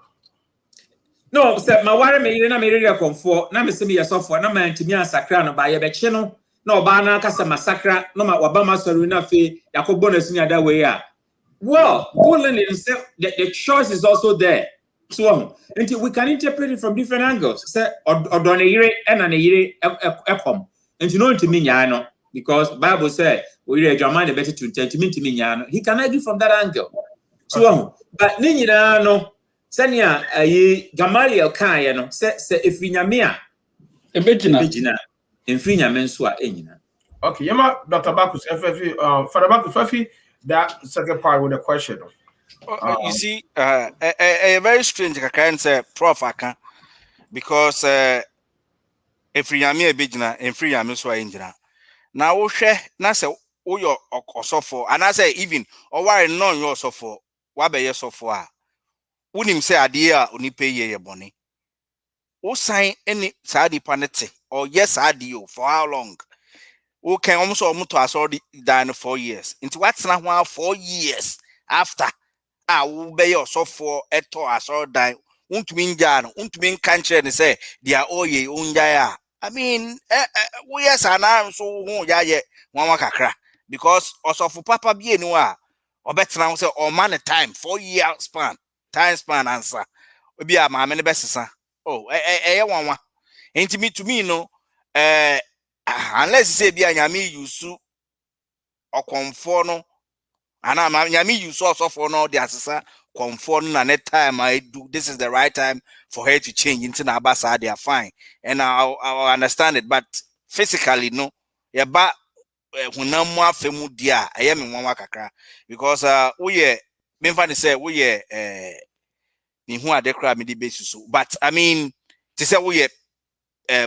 No, sir, my worry me na me really comfort. Na me se me yourself for na man to me ansakra no ba ye be che no. Na oba na kasa masakra no ma wabama sorry na fe yakobo na sini that way ya. Well, Poland himself the choice is also there. So, until we can interpret it from different angles. Say odone yire e na ne yire ekom. And you know to me nya no because Bible said we read your mind better to me nyano. He can argue from that angle. So but ninyina no senia Gamaliel kan ye no se efinyame a ebegina emfinyame nso a enyina. Okay, yema Dr. Bakus FFV Father Bakus FFV that second part with the question. You see a very strange kind say prof aka because efinyame ebegina emfinyame so a enyina. Na wo hwe na se wo yo osofo ana say even or why non yo osofo wa be ye sofo a wonim say ade a onipa ye bone wo san any saadi panete or yes ade o for how long wo can almost to asori dan 4 years into what's na 4 years after wo be ye osofo eto asori dan untumi nja no untumi nkanche ne say dia oye unja I mean, we yes and I'm so yeah, one kakra because also for Papa be anywhere or better now say or man a time 4 year time span answer. We be a man the best son. Oh, one. Ain't me to me no unless you say be a yami you su or conform no and I'm yami you so for no the assessor conform and that time I do this is the right time for her to change into Nabasa, they are fine. And I'll understand it, but physically, no, yeah, but when I'm more familiar, I am in one wakakra because we Memphani say we who are the crab basis. But I mean, to say we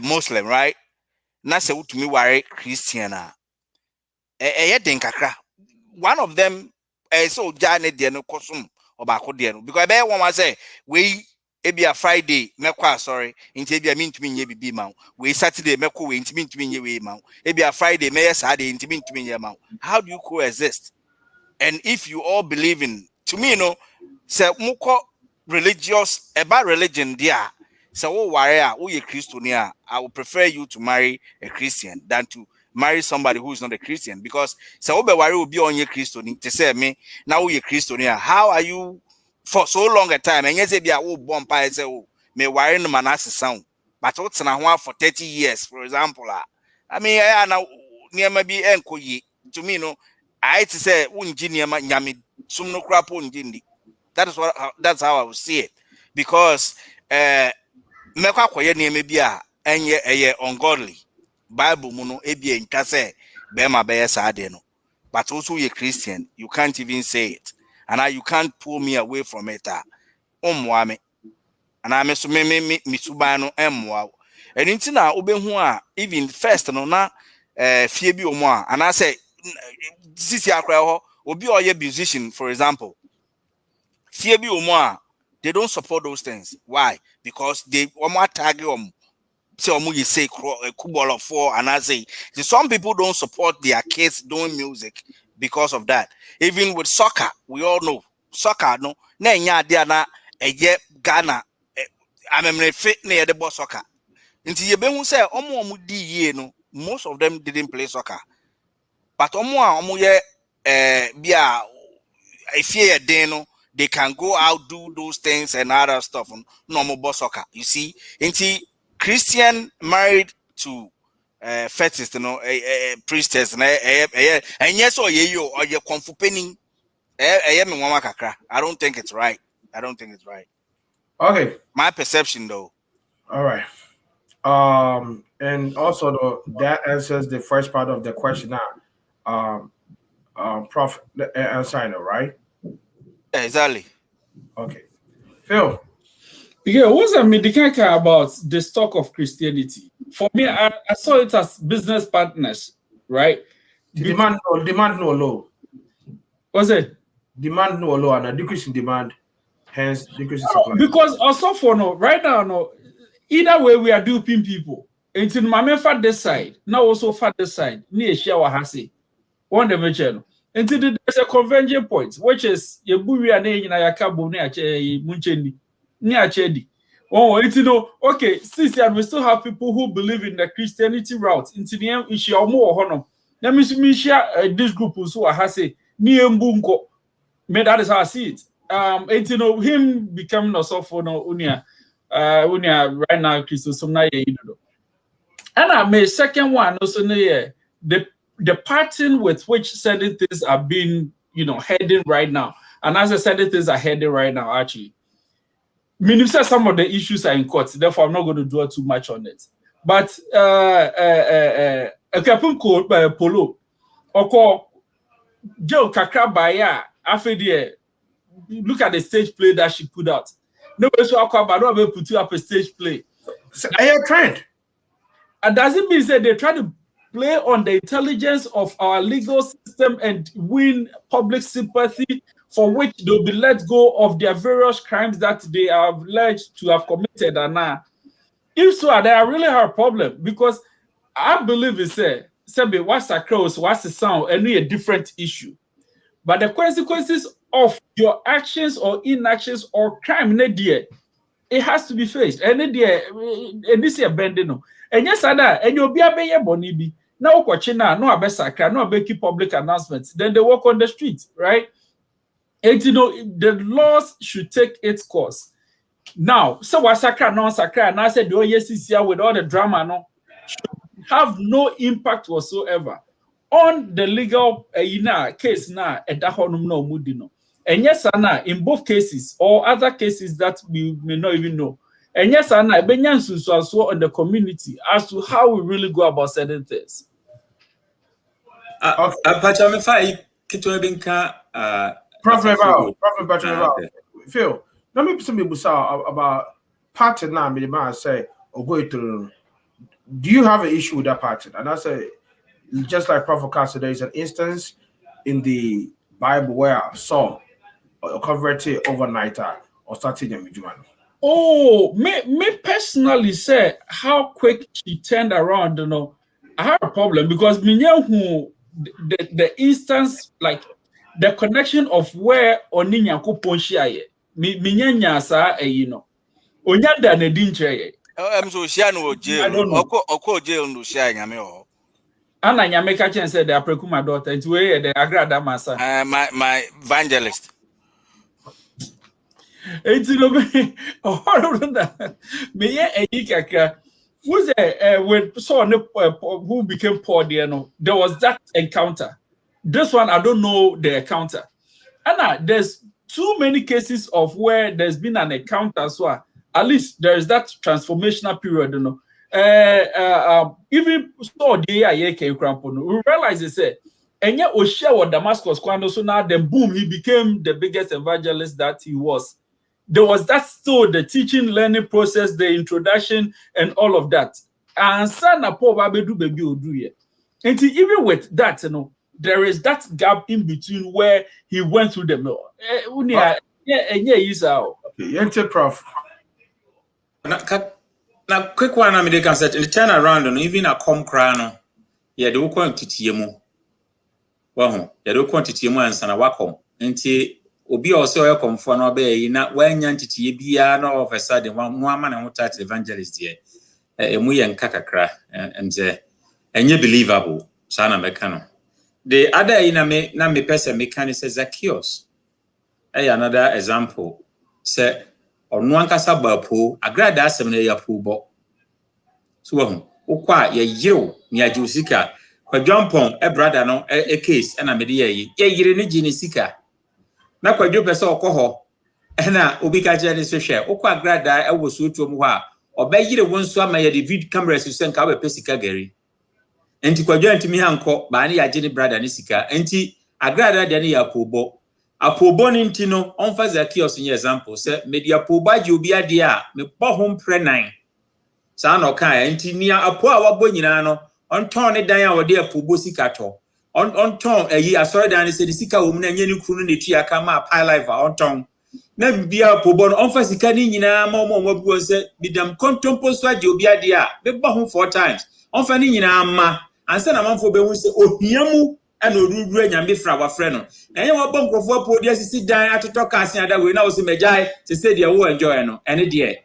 Muslim, right? Not say to me, worry Christian. One of them so Janet Deno Kosum or Bako because I one say we. Ebi a Friday, mekwa sorry. Inti ebi a mean to me ye be ma. We Saturday meko we inti mean to me ye we ma. Ebi a Friday, me Saturday inti mean to me ye ma. How do you coexist? And if you all believe in, to me, you know, say muko religious about religion, dear. So warrior, who ye Christian, I would prefer you to marry a Christian than to marry somebody who is not a Christian because so warrior will be on your Christian to say me now you Christian. How are you? For so long a time, and yes, be a bomb pie say, oh, me wire no manase sound. But what's na ho for 30 years, for example. I mean, I na niema bi enkoyi. To me, no, I to say unji niema nyame sum no krapo unji. That's how I would see it. Because mekwa koye niema bi a enye ungodly. Bible muno ebi enka say be ma be saade no. But also you're Christian, you can't even say it. And now you can't pull me away from it. Mwame. And I mean me subano emwa. And into now even first no na fie bi omo and I say this is obi oye musician, for example. Fie bi omo they don't support those things. Why? Because they target say you say Obofour and I say some people don't support their kids doing music because of that. Even with soccer, we all know soccer no na nya dia na Ghana amemre fit na the boss soccer. Nti ye be hu say omo di ye no, most of them didn't play soccer. But omo ye bia if ye den no, they can go out do those things and other stuff no more boss soccer. You see? Nti Christian married to fetish, a priestess, and yes, or you or your confupening. I don't think it's right. I don't think it's right. Okay. My perception, though. All right. And also that answers the first part of the question now. Prof answer, right? Exactly. Okay. Phil. Yeah, what's a medical about the stock of Christianity? For me, I saw it as business partners, right? Demand no low. What's it? Demand no low and a decrease in demand, hence decrease in supply. Because also for no right now, no, either way we are duping people. Until my fat this side, now also fat this side, near share what I say. One dimension. Until there's a converging point, which is your bury and a cabo near Munchendi. Near Chedi. Oh, it's okay, since and we still have people who believe in the Christianity route. Into the end, issue or more honor. Let me share this group who are say near Mbunko. That is how I see it. It's him becoming a software unia right now, Christos. And I made second one also the pattern with which certain things are being heading right now. And as I said, things are heading right now, actually. Meaning some of the issues are in court, therefore I'm not going to dwell too much on it. But a polo or Joe Kakrabaya after look at the stage play that she put out. Nobody saw Aquabado put up a stage play. So a trend. And doesn't mean that they try to play on the intelligence of our legal system and win public sympathy, for which they'll be let go of their various crimes that they have alleged to have committed. And now, if so, they really have a problem, because I believe it's what's a cross, what's the sound, and a different issue. But the consequences of your actions or inactions or crime, it has to be faced. And this is bending. And yes, and you'll be a bonibi. Now, no abesaka, no abeki public announcements. Then they walk on the street, right? And the laws should take its course. Now, so what sacra, non sacra, and I said, oh, yes, is here with all the drama, no, should have no impact whatsoever on the legal case now at that no mudino. And yes, Anna, in both cases or other cases that we may not even know. And yes, Anna, Benyansu so on the community as to how we really go about certain things. Prophet Phil, let me some people say about pattern now. Me man say or go through. Do you have an issue with that pattern? And I say, just like Prophet Castle, there is an instance in the Bible where Saul converted overnight or started in Mijuan. Oh, me personally say how quick she turned around. I have a problem because who the instance, like the connection of where Oninya Kuponshia minya sa Onyanda ne dinche. I'm so sure jail. Oko jail no share nyame. Anna Nyameka Chen said they are my daughter. It's way the Agradaa Masa. My evangelist. It's no me. Me a yikaka. Who's when saw who became poor there? No, there was that encounter. This one I don't know the encounter. Anna, there's too many cases of where there's been an encounter, so at least there is that transformational period, you know. Even so, the year came we realize they said, and yet Oshia or Damascus, so now then boom, he became the biggest evangelist that he was. There was that still the teaching, learning process, the introduction, and all of that. And son, poor baby do baby do it. And even with that, you know, there is that gap in between where he went through the mill. Okay, Prof. Now, quick one, I mean, they can set in the turn around and even a com crano. Yeah, the quantity mu. Well, yeah, the quantity mu and sana wakom. Until Obi also come for no bay, not when yantity be no of a sudden one man and what evangelist here. A muy and kakakra and you believable, sana mecano. The other in a me, na me person mechanic says Zacchaeus. Another example. Say, on one casa bapo, Agradaa seminary pool. So, Okwa, ye yo, near Jusika, kwa Jompon, a brother no, a case, and a media ye, ye sika. Na kwa Jope so coho, and a Ubika Janis share, Okwa Agradaa, I was so to Mua, or by ye one swam my vid cameras to send our Pesica Gary. And to join to me uncle, Bani a Jenny brother Nisika, and Agradaa Dania Pubo. A poor bonintino, on for Zacchaeus in example, say, media poba you be a dear, me po home pre-9. San or kai, and near a poor bonino, on torn it down our dear pubusi cato. On torn a year, sorry, Dan said the Sika woman and you couldn't tia kama pie life on tongue. Never be a pobon, on for Sicanina, Momo was be them contempo swag you be a dear, the home 4 times. On for Nina, ma, and send a month for Bewus, oh, Yamu. And we bring and be from our friend. And you want bump of what podium sit down to talk and say that we now see Majai to say they will enjoy no any day.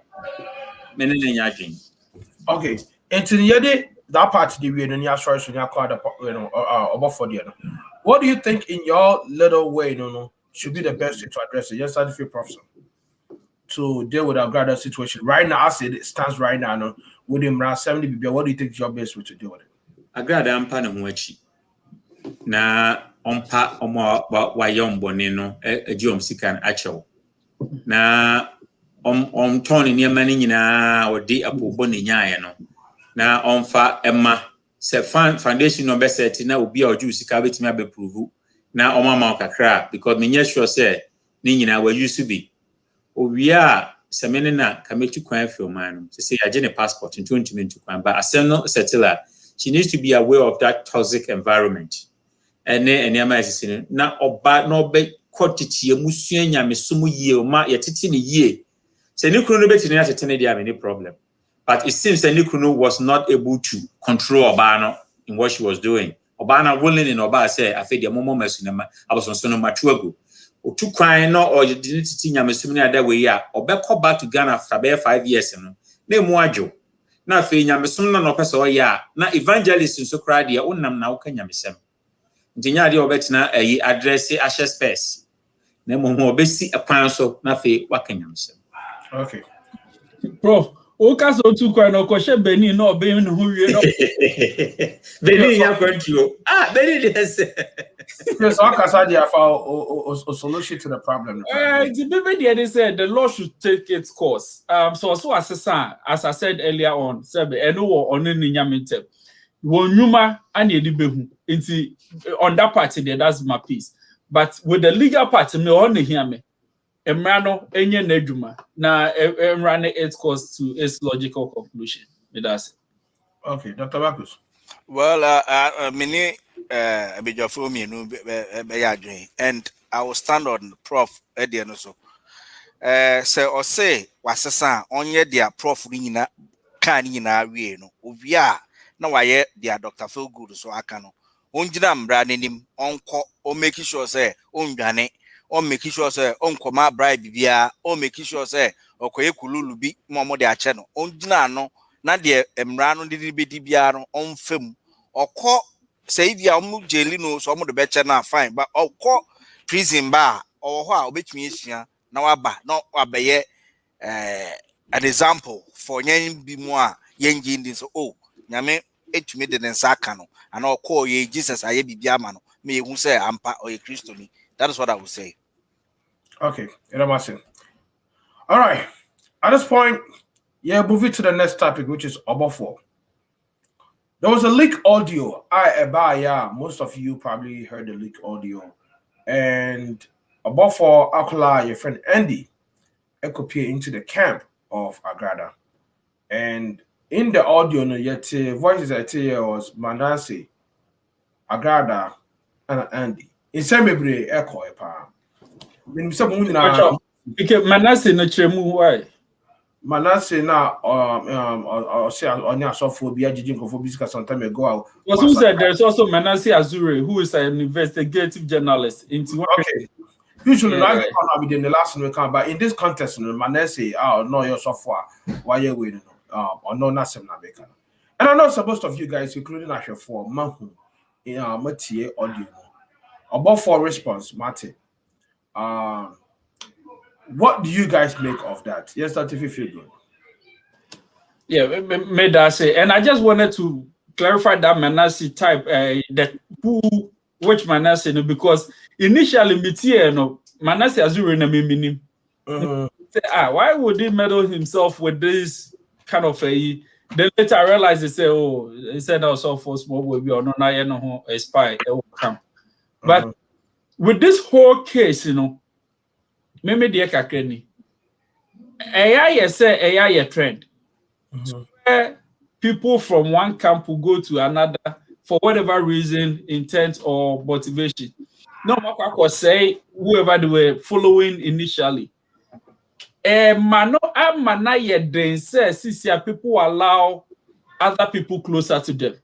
Okay, and to the other that part of the way in your choice when you call the Obofour. What do you think in your little way, should be the best way to address it? Yes, I feel professor to deal with our Agradaa situation right now. I said it stands right now. No, with him around 70 BB. What do you think is your best way to deal with it? Agradaa ampa muachi. Na ompa omo wa yom bonino ejom sikan acho na toni ni mani nyina odi apobo ne nyae no na omfa emma se foundation no be set na obi a oju sika betimi abeprove na omama kakra because me sure say ni nyina wa use be owi a semene na kametu kwan fi o man say agene passport in 2022 kwan but asem no settler she needs to be aware of that toxic environment. And then na oba no be quantity musua nyame sumu ye ma yetiti ne ye se ni kunu no betini na tete ne dia any problem but it seems that Nikunu was not able to control Obano in what she was doing. Obana willing in Oba say I feel the momo mesunema I was on sono matuago o tu kwan no or didn't see nyame sumu na that way ya obekọ back to Ghana after 5 years no na mu adwo na fe nyame sumu na no pese o ya na evangelist nso kra de onam na wo ka nyame sem Ntinya de obetina ayi address ashe space. Na mo obesi akwan so na fe wakanyam sem. Okay. Prof, o ka so tu kwa no ko she Benin no be no hu wie no. Benin ya kwantio. Benin yes. Yes, I can say a solution to the problem. The baby they said the law should take its course. So as I said earlier on, sebe eno wo onu ni nyamentem. Wo nyuma ani edi behu. Nti on that party there, that's my piece. But with the legal part, me on hear me. Emrano enye neduma na emrane its course to its logical conclusion. That's it. Okay, Dr. Bacchus. Well, many for me no and I will stand on Prof Ediano so. Say wasasa onye dia Prof nyina kan nyina wie no. Ovia na waye dia Dr. Phil Good so aka no. Onjina mbra nenim onko o make sure say ondwane o make sure say onko ma bribe bia o make sure say okoye kululu bi momo de ache no onjina no na de mbra no de bedi bia no onfam oko say bia omu jeli no so omu de beche na fine but oko prison ba o ho a obetumi ehia Now aba no abeye an example for nyen bi mu a yen gindi so oh nyame etumi de ne nsa aka no ana call ye Jesus aye bibia ma no me ehu say ampa or ye Christoni. That is what I would say. Okay, all right. At this point, yeah, moving to the next topic, which is Obofour. There was a leak audio. Most of you probably heard the leak audio. And Obofour Akola, your friend Andy, appear into the camp of Agradaa. And in the audio, yet voices I tell you was Manasseh, Agradaa, and Andy. In some way, echo a pa. Manasseh no chemu why? Manasseh now say on your software be judging for some time ago. Because who said there's also Manasseh Azure, who is an investigative journalist into okay. Usually I within the last one come, but in this context, Manasseh, no your software, why you waiting or no nothing na beka. And I know most of you guys, including Asher for Mahu in Matie audio. Obofour response, Martin. What do you guys make of that? Yes, that if you feel good. Yeah, made that say, and I just wanted to clarify that Manasseh type, that which Manasseh, no, because initially Mitie, no, Manasseh Azure na me why would he meddle himself with this kind of a? Then later I realized they say, oh, he said also for small baby or no, no, a spy, it will come. But with this whole case, you know, maybe the kakeni, AI say AI a trend. Where people from one camp will go to another for whatever reason, intent or motivation. No matter say whoever they were following initially. Mano amana ye den say people allow other people closer to them.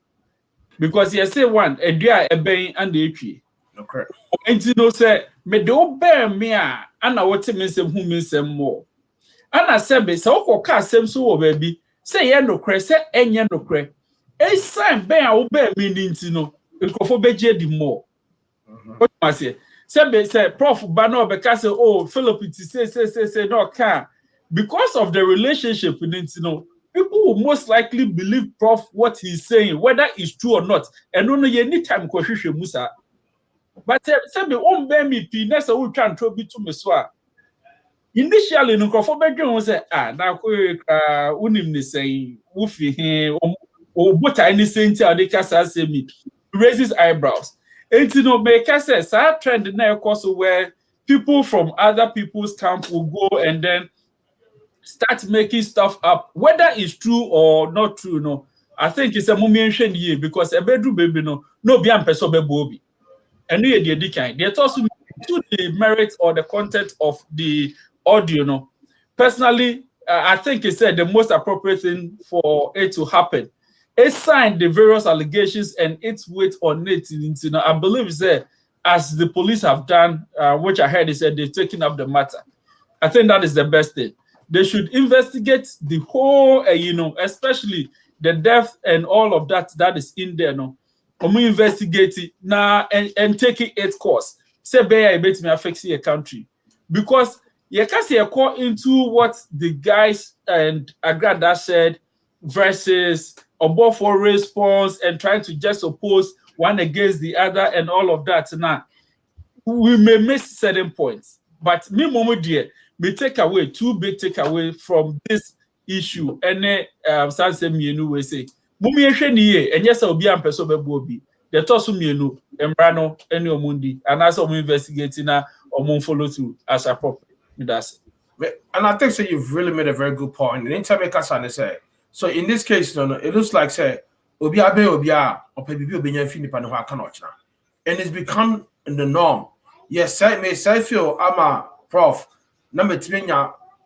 Because you say one, a dear a bang and the tree. Okay. And you know, say, me do bear me, and I want to miss him who means them more. And I said, be so for same so baby. Say, yeah, no cray, say, and yeah, no cray. A sign bear obey meaning to know, because for beje the more. What I say? Say, Prof. Bano, because oh, Philip, say, no, can because of the relationship we need to know. People will most likely believe Prof what he's saying, whether it's true or not. And only any time Musa. But say me won't bear me penis or try and throw it to me swa. Initially, no for bedroom say, now unim ni say woofy him or but any saint they can say me raises eyebrows. And you know, make us say sad trend now also where people from other people's camp will go and then start making stuff up, whether it's true or not true. No, I think it's a moment year because a bedroom baby no be am person be and the kind. There's also to the merit or the content of the audio. No, personally, I think it's the most appropriate thing for it to happen. It signed the various allegations and its weight on it. I believe it's as the police have done, which I heard they said they've taken up the matter. I think that is the best thing. They should investigate the whole, especially the death and all of that is in there. No, investigate it now and take it its course. Say, bear bet me affect your country because you can't see a call into what the guys and Agradaa said versus Obofour response and trying to just oppose one against the other and all of that. Now we may miss certain points, but me, Momo dear. We take away two big takeaway from this issue. And Sanse Mienu we say, Mumi Sheni, and yes, I'll be ampeso bebobi. The Tosu Mienu, Embrano, any Omundi, and as I'm investigating or mon follow through as appropriate. That's it. And I think so you've really made a very good point. And anytime I can say, so in this case, it looks like say Obia or Pebi Obinya Finipan who cannot now. And it's become the norm. Yes, I may say feel I'm a prof. Number three,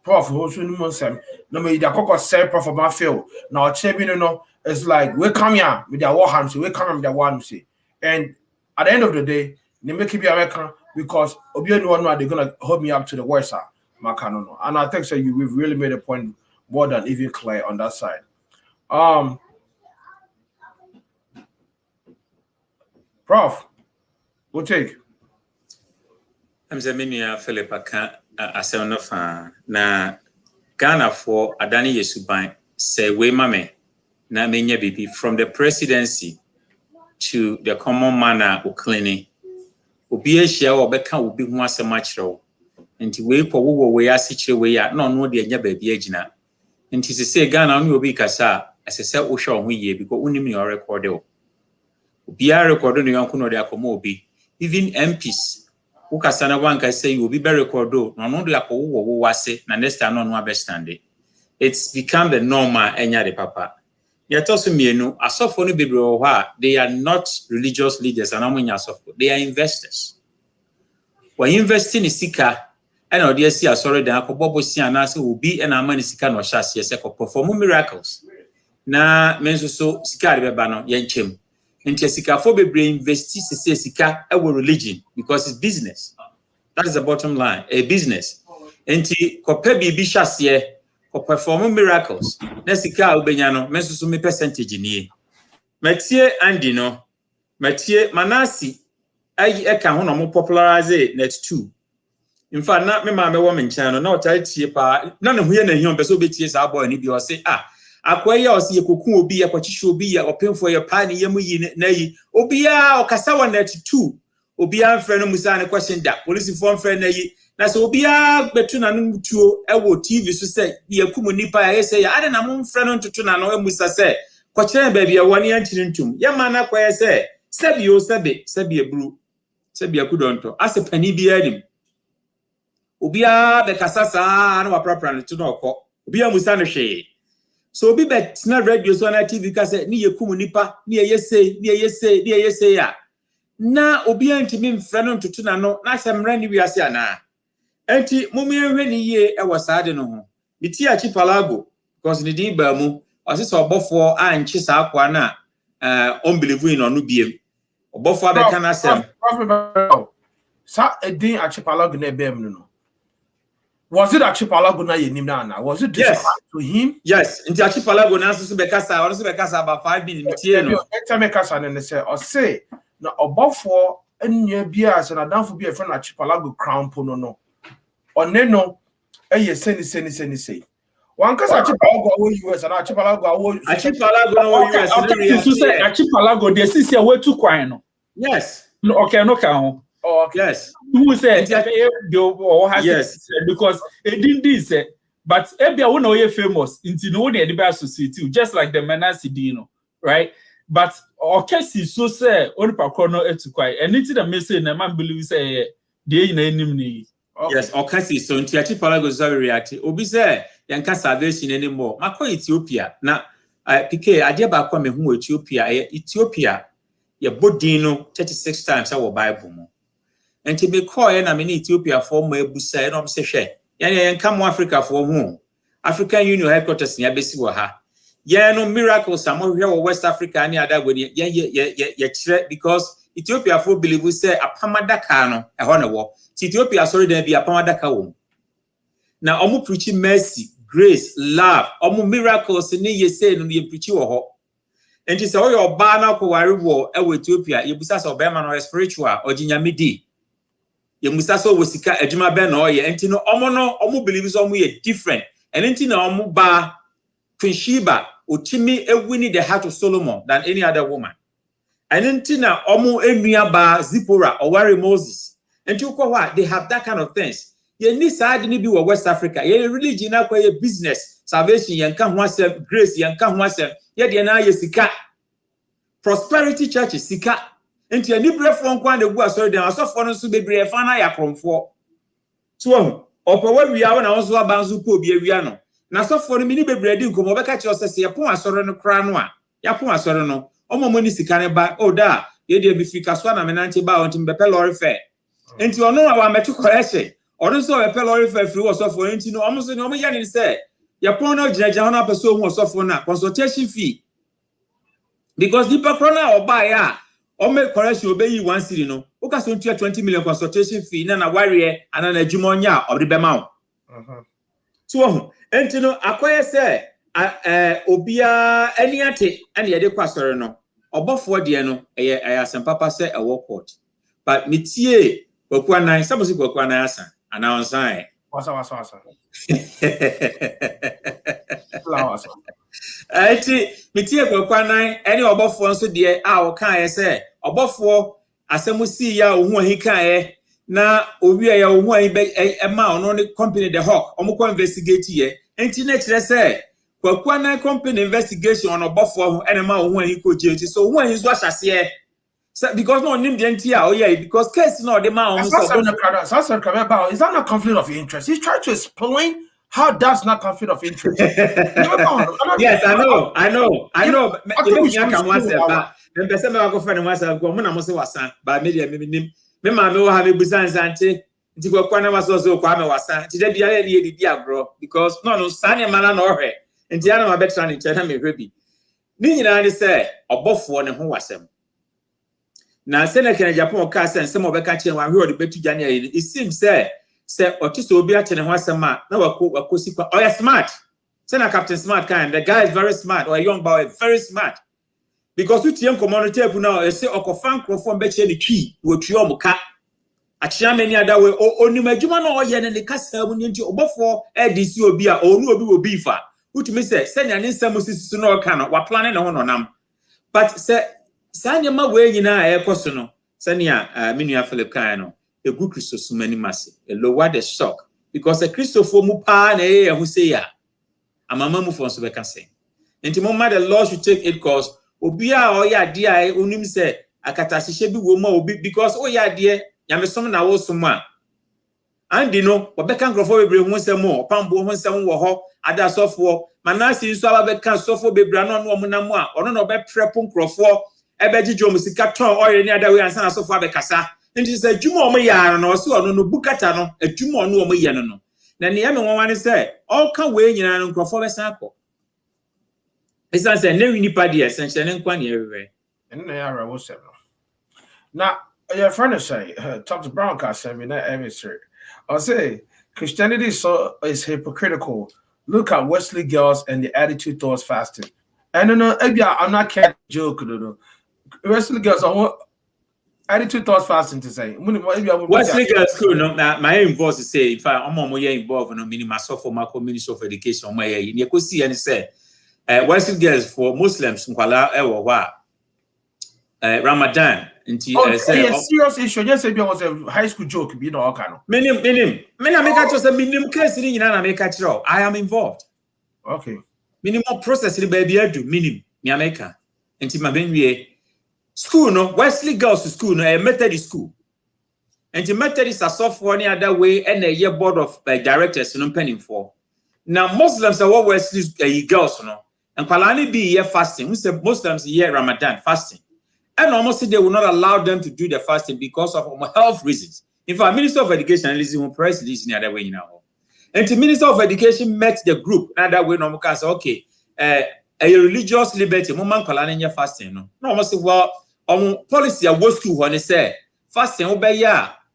prof who soon Muslim. Number the cocoa say prof of my field. Now champion it's like we come here with their war hands, we come with their one say. And at the end of the day, they make it be American because Obiano one they're gonna hold me up to the worst Macano. And I think so we've really made a point more than even clear on that side. Prof, we'll take. I'm Zaminia Philip Aka asɛm no fa na Ghana for Adani Yesuban say we mame na menye bibi from the presidency to the common man o cleaning obi ehia obeka obi hu asɛm akyerɛw nti we kɔ wo we ase kyerɛ we ya na ɔno de anya baabi agina nti se say Ghana no obi kasa asese wo hwɛ ho yie because unim ne record o obi a record no yanko no de akɔma obi even MPs wo kasa na wanka say you obi be record o no no de akɔwo wo wase na next time no no abestande. It's become the normal enya de papa yetoso mienu asofo no bebre wo ha they are not religious leaders and amunya asofo they are investors when investing in sika and odi asi asore dan akɔbɔbɔ si anase obi na amani sika no hya ase se kɔ perform miracles na menso so sika de beba no yenchem nti sika fo bebre invest sika ewo religion because it's business. That is the bottom line, a business. Nti kɔpɛ bibi hya ase kɔ perform miracles na sika obenya no menso so me percentage nie matie andi no matie manasi ai eka ho no mo popularize net 2. In fact, na me ma me wo me nkyɛn no na ɔtare tie pa na ne huye na hion pɛ so betie sa boy ni bi o se akwa ya o se yekoku obi ya kwakyehye obi ya opemfo ya pa ne yemu yi na yi obi ya okasa wa net 2 obi ya mfrɛ no musa ne question da police for mfrɛ na yi na se obi ya betu na no tuo ewo TV so se yekum nipa ya se ya ade na mo mfrɛ no ntutu na no emusa se kwakyerɛ baabi ya woni ankyiri ntum ya ma na kwa ya se sebi o sebe ebru sebi akudonto ase pani bi adim obia be kasasa na waprapra no to no okɔ obia musa no hwe so obi bet na radio so na TV ka se ni yekum nipa ni yeyese ya na obia ntimi mfrɛ no ntutu na no na semra ni wiase ana enti mumie hwe ni ye e wasade no ho biti achi palago because ni di ba mu ɔse Obofour anchi sa akwa na unbelieving in onu biem Obofour be kana sem sa edin achi palago na bem no. Was it Achipalago na yenim na? Was it to him? Yes, into Achipalago na so bekasa, or so bekasa about 5 minutes no. Enter me kasa na say or say na Obofour enye bia as na danfo bia friend Achipalago crown po no. One no eye seni. One kasa Achipalago wo US and Achipalago wo US. So say Achipalago dey see say we too kwan no. Yes. No okay no ka ho. Oh, okay. Yes. Who said yes because it didn't say but ebia we know you famous into no one the associate just like the Menasi Dino, right? But okay so say on pakro no etukwai and into the message na man believe say dey na enim ni. Yes, okay so into Achipalago so react obi say yanka salvation anymore makọ Ethiopia na PK ade ba kwa me hu Ethiopia ye bodin no 36 times our Bible mo. And to be called na many Ethiopia for my busa no se hwe yan come Africa for who African Union headquarters near besi wo ha ye no miracles am hwe West Africa ani ada goni ye kire because Ethiopia for believe say apamadaka no e ho ne wo Ethiopia sorry dem bi apamadaka wo na omu preach mercy grace love omu miracles ni ye say no ye preach wo ho enti say o yo ba na ko ware wo e Ethiopia ye busa say obema no spiritual oginyamidi ye musa so wosika adwuma be na oye enti no omo believe so omo ye different and enti na omo ba Queen Sheba otimi ewini the heart of Solomon than any other woman and enti na omo enua ba Zipporah or worry Moses enti ukwa they have that kind of things ye ni side ni bi wo West Africa ye religion na kwa ye business salvation ye nka ho asem grace ye nka ho asem ye de na ye sika prosperity church sika enti ani brefo nkwa na gu asori dem asofo no so bebre fa na ya kromfo so opewa wia na wonso abanzu ko obi awia no na asofo no mini bebre di nkomo beka che osese ye pon asori no kra no a ya pon asori no omomo ni sika ne ba da ye de bi fika so na menanche ba onti mbepe lorry fare enti ono wa metu correction ono so bepe lorry fare free osofo enti no omo so no omo ya ni se ye pon no ginaja ho na peso hu osofo na consultation fee because the patrona oba ya ome correction obeyi 1 cedi no uka so 20 million consultation fee na warrior ana na adwumonya obdebema wo so enti no akoye se obia aniate ane ye de kwasore no Obofour de no eye asempapa se e court but metie kwakuanan sabosi kwakuanan asa ana onsan Wasa. Ati metie kwakwanan ene Obofour nso de a wo kan ye se Obofour asemu si ya ohu ahi kan ye na owie ya ohu ahi be ma ono ne company the hawk omukọ investigate ye enti na kire se kwakwanan company investigation on Obofour ho ene ma ohu ahi ko je so ohu ahi so ahyase because no nim the entia oh yeah because case no the man is that not conflict of interest? He's trying to explain how that's not conflict of interest. Yes, I know. But maybe me ma me have busan sante nti kwakwa na waso so kwa me wasa nti da bia ye di agro because no sane mana na ohwe nti ana ma betra ni che na me hwebi ni nyina ni se Obofour ne ho wasem na se na kena Japan ka se nsem obeka che wa hwe odi betu gane ye it seems se otiso obi a che ne ho asem a na wakosi kwa oh smart se na Captain Smart kind the guy is very smart or a young boy very smart because we tiem community ebu now e se okofan crofon be che ni twi wo twi omuka achia many other way onim adwuma na oye ne kasa mu nti Obofour edisi obi a onu obi wo bifa utumi se senya ne nsam sisisu na oka no wa plan ne ho no nam but se sanya ma we nyina e koso no senya menua Philip kan no egu Kristo sumani mase e lower the shock because a Christopher mu pa na e hu se ya amama mu fon so be ka se enti mo ma the law should take it cause obi a oya de a onim se akatasihye bi wo ma obi because oya de nyamesom na wo som a andi no obeka nkrofo bebre hu nsem o pambo hu nsem wo ho ada sofo manasi nso abeka sofo bebre no no omunam a ono no be prepo nkrofo ebegigyo musika ton oye ni ada we ansa na sofo abekasa nti se adwuma o mo ya no so ono no bukata no adwuma ono o mo ye no na ne yame wonwane se all kan we nyina no nkrofo be san akọ esa se ne wi nipa de essential ne nkwa ne everywhere and they are wo se no now your friend say talk to broadcast me na emissary I say Christianity is hypocritical. Look at Wesley girls and the attitude towards fasting. And I'm not catching joke. Wesley girls are attitude towards fasting to say. Wesley girls school no my involved to say if I'm more involved no minimum for my community of education my you go see and say Wesley girls for Muslims nkwala ewo wa Ramadan nti say serious issue just say was a high school joke be no okano minim me na make to say minim case ni nyina na make kire I am involved okay minimum process ni ba bia adu minim me America nti ma benwie school no Wesley girls school no a Methodist school nti Methodist asofo ni other way and a year board of directors no penning for now Muslims are Wesley girls no and kwalani be year fasting we say Muslims year Ramadan fasting. And almost they will not allow them to do the fasting because of health reasons. In fact, Minister of Education will press this in the other way now. And the Minister of Education met the group that way. No, say okay, a religious liberty. Moment calling fasting. No, almost well, policy a work to when they say fasting. Obey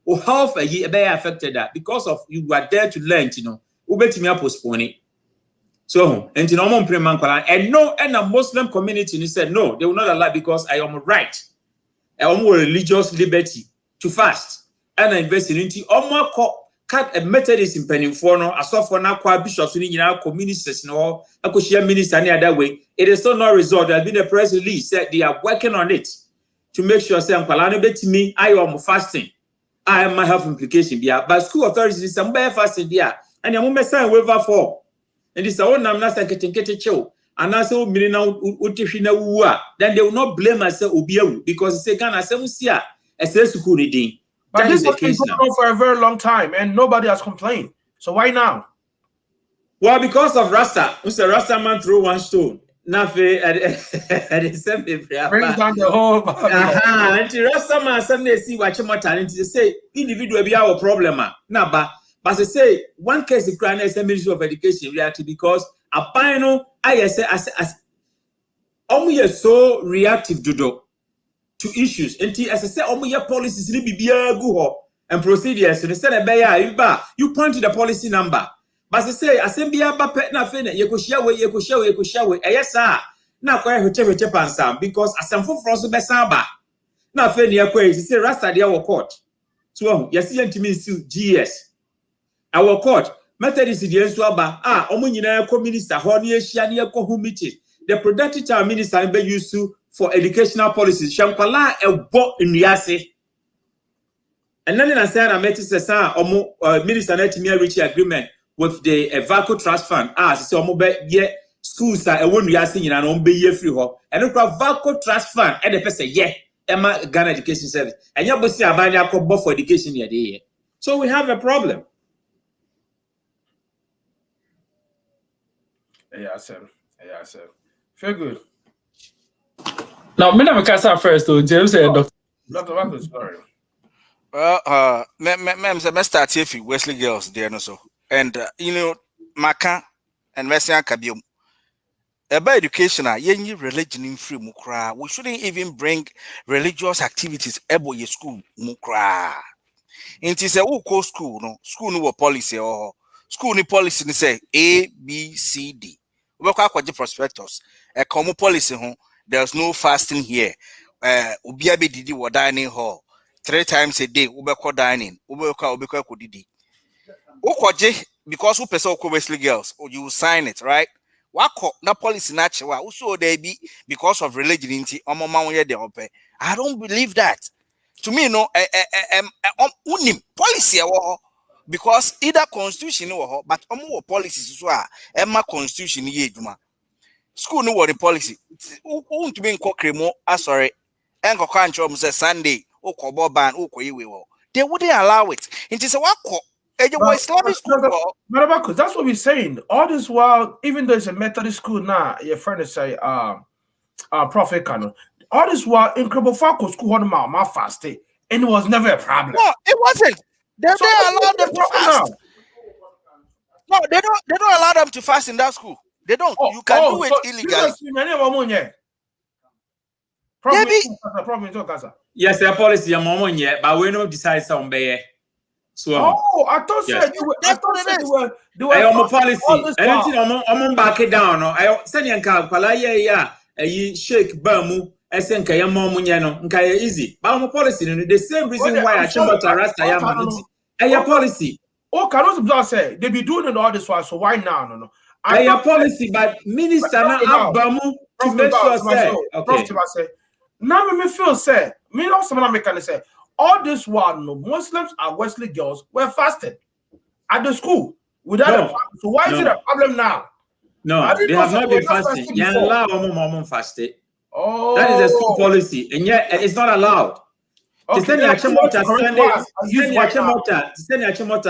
or health a year be affected that because of you were there to learn. You know, obey me postpone it. So, and in and no, and a Muslim community said no, they will not allow because I am right. I am religious liberty to fast and invest in it. Cut a Methodist in Pennyforno, a soft one, bishops in our communities, no, I could share minister any other way. It is still not resolved. There has been a press release said they are working on it to make sure I'm to me, I am fasting. I am my health implication. But school authorities, somebody fasting there, and I'm going to waiver for. And this all nam na sekete chew and I say mini na utihina wuwa then they will not blame us obiawu because say can asem sia ese school ni din. But this has been going on for a very long time and nobody has complained. So why now? Well, because of Rasta. Mr. Rasta man threw one stone. Nafe at the same brings down the whole and Rasta man suddenly see what you talent to say individual be our problem na ba. But I say one case the Crown is Ministry of Education reacted because a pioneer I say as so reactive to issues. And as I say, policies be and procedures. And say you point to the policy number. But I say assembly na fene you could share. Yes sir. Now quite pansa because as some for so be samba. Now fene say Rasta dia court. So yes, you GS. Our court, Methodist the Ensuaba, Omunina minister, Horny Shania Kohu meeting. The productive time minister be used for educational policies. Shampala a bo in Yase. And then I said, I met minister net me reach agreement with the Vaco Trust Fund. So schools are a one Yase in an ombe free hop. And look at Vaco Trust Fund and the person, Emma Ghana Education Service. And you see a banya for education here. So we have a problem. Yeah, sir. Feel good. Now, me na Mikasa first, though. James said, Dr. Marco, sorry. Well, me start here for Wesley girls there no so. And Maka and Wesley Kabium. About education, yenyi religion in free mukra. We shouldn't even bring religious activities ebo ye school mukra. Inti se who call school no policy or school ni policy ni say A B C D. We kwa prospectus. A common policy there's no fasting here. Ubia be didi wa dining hall 3 times a day. Ubeko dining. Ubeko didi. Ukwaje because who person Wesley girls or you sign it, right? Wako na policy natural. Also there be because of religion inti I don't believe that. To me, unim policy because either constitution but policies as well. Emma constitution ye juma. School no the policy. To be in Kokremo, sorry, Uncle Canchom says Sunday, ban, they wouldn't allow it. It is a wako. Islamic school. But that's what we're saying. All this while, even though it's a Methodist school now, your friend is say Prophet Canon. All this while in Obofour school on my fasting, and it was never a problem. No, it wasn't. They allow them to fast. No, they don't allow them to fast in that school. They don't. You can do it illegally. Yes, the policy but we don't decide some bay. So I thought they were a policy. Anything I'm back it down. I send you a shake Bamu. I think I am more Nkaya easy. But I'm a policy. The same reason why I chamber to arrest I am a policy. Oh, Carlos say they be doing all this while, so why now? No. I a policy, but minister Bamu to make sure say. Now me feel say, me know someone American say, all this while Muslims and Wesley girls were fasting at the school without a problem. So why is it a problem now? No, they have not been fasting. You allow fasting. Oh, that is a school policy, and yet it's not allowed. To send your chemota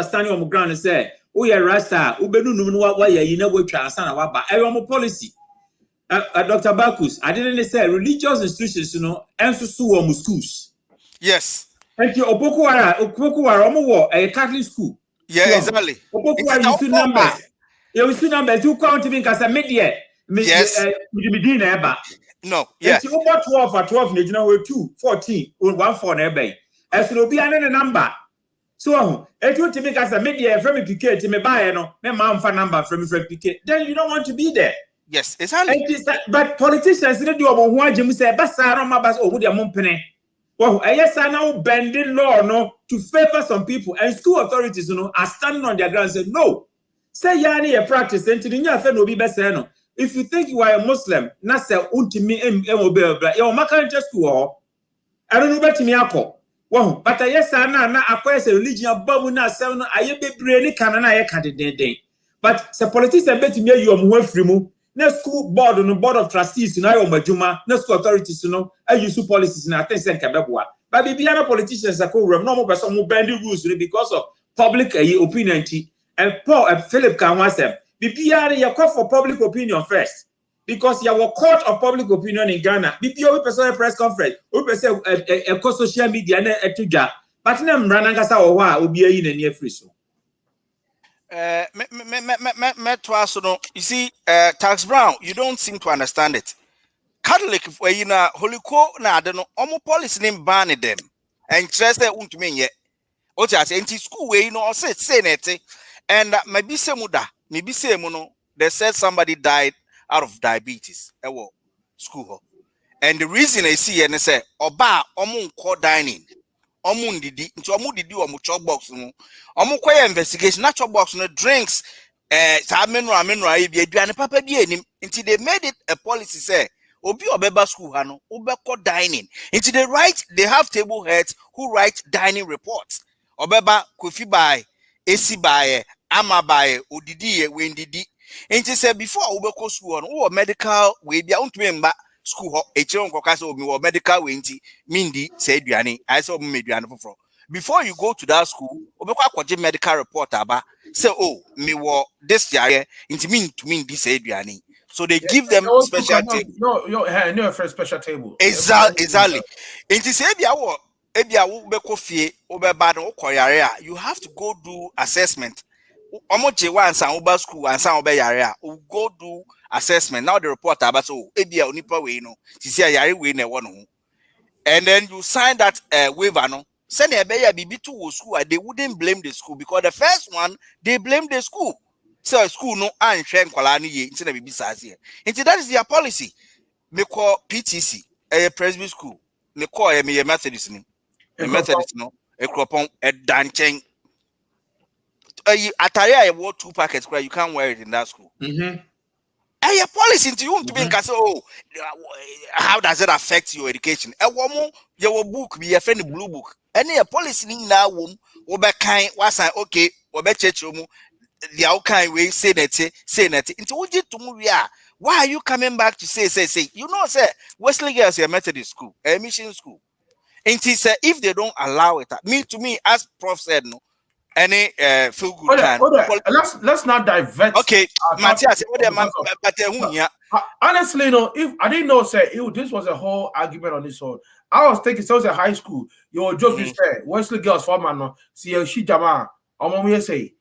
standing on the ground and say, "Oh, yeah, Rasta, Ubenu, why you know what Trasana, I policy." Dr. Bakus, I didn't say religious institutions, and so schools. Yes. Thank you. Opokuara, a Catholic school. Yeah, exactly. Opokuara, you see numbers. You see numbers. You count me as a media. Yes. No, yeah. It's over 12 or 12, you know, 2, 14, 1 4 nearby. As will be another number. So, it will make us a media from a picket to me buy no mom for number from picket. Then you don't want to be there. Yes, exactly. But politicians didn't do about why Jim said, Bassara Mabas or Woody Mompene. Well, yes, I now bending law to favor some people, and school authorities are standing on their ground and say, no. Say, Yani, a practice, and to the new will be best. If you think you are a Muslim, not say, Untimi, your Macan just school, I don't know about me. Well, but yes, I now acquire a religion of Babuna, 7, I be really canana candidate. But the politicians bet me you are more free. No school board on the board of trustees, no Majuma, no school authorities, I use policies in attention Kababua. But the Biana politicians are called normal person who bend the rules because of public opinion. And Paul and Philip can want them. BPR, you call for public opinion first. Because you have a court of public opinion in Ghana. BPR, we person press conference, we person a social media, and a tuja. But them Ranangasa or what will be in a near free so. You see, Tax Brown, you don't seem to understand it. Catholic, where you know, Holy Co, na don't know, almost policy name banning them. And just that won't mean yet. Or just anti school where you know, say it, and maybe say mono, they said somebody died out of diabetes. School. And the reason I see and they say, Oba, Omun call dining. omu ndidi nti omu didi omu chop box no omu kwaya investigation na chop box no drinks sa menu ayi bi aduane papa bi enim nti they made it a policy say obi obeba school ha no obeko dining nti they have table heads who write dining reports obeba kofi by esi by ama by odidi ye wendidi nti say before obeko school no wo medical we bia untumi mba school ho echiron koka say omi wo medical we nti mindi say aduane I say omi aduane foforo before you go to that school obeko akwaje medical report aba say oh me wo this year into mean to mean this aduane so they give them special table no for special table exactly into say ebia wo beko fie obeba no koyare a you have to go do assessment omoje once an oba school and san oba yare a go do assessment now the report about so ebia onipa we no ti say yare we na e wo no and then you sign that waiver no send ebeya bibi to school they wouldn't blame the school because the first one they blame the school so school no anhwe nkwala no ye nti na bibi saase nti that is their policy me call PTC Presby school me call me Methodist ni Methodist no ekropon danchen atare I wore 2 packets you can't wear it in that school a policy into you to be in oh how does it affect your education your book be a friend blue book any a policy now womb kind was okay church the outcome way say that into what did to move why are you coming back to say you know sir Wesley Girls a Methodist school a mission school and he said if they don't allow it to me as Prof said no any feel good time. Let's not divert. Okay, Matthias, honestly, if I didn't know, say this was a whole argument on this one. I was thinking, so it was a high school. You just say Wesley Girls for man, see she jama. I'm say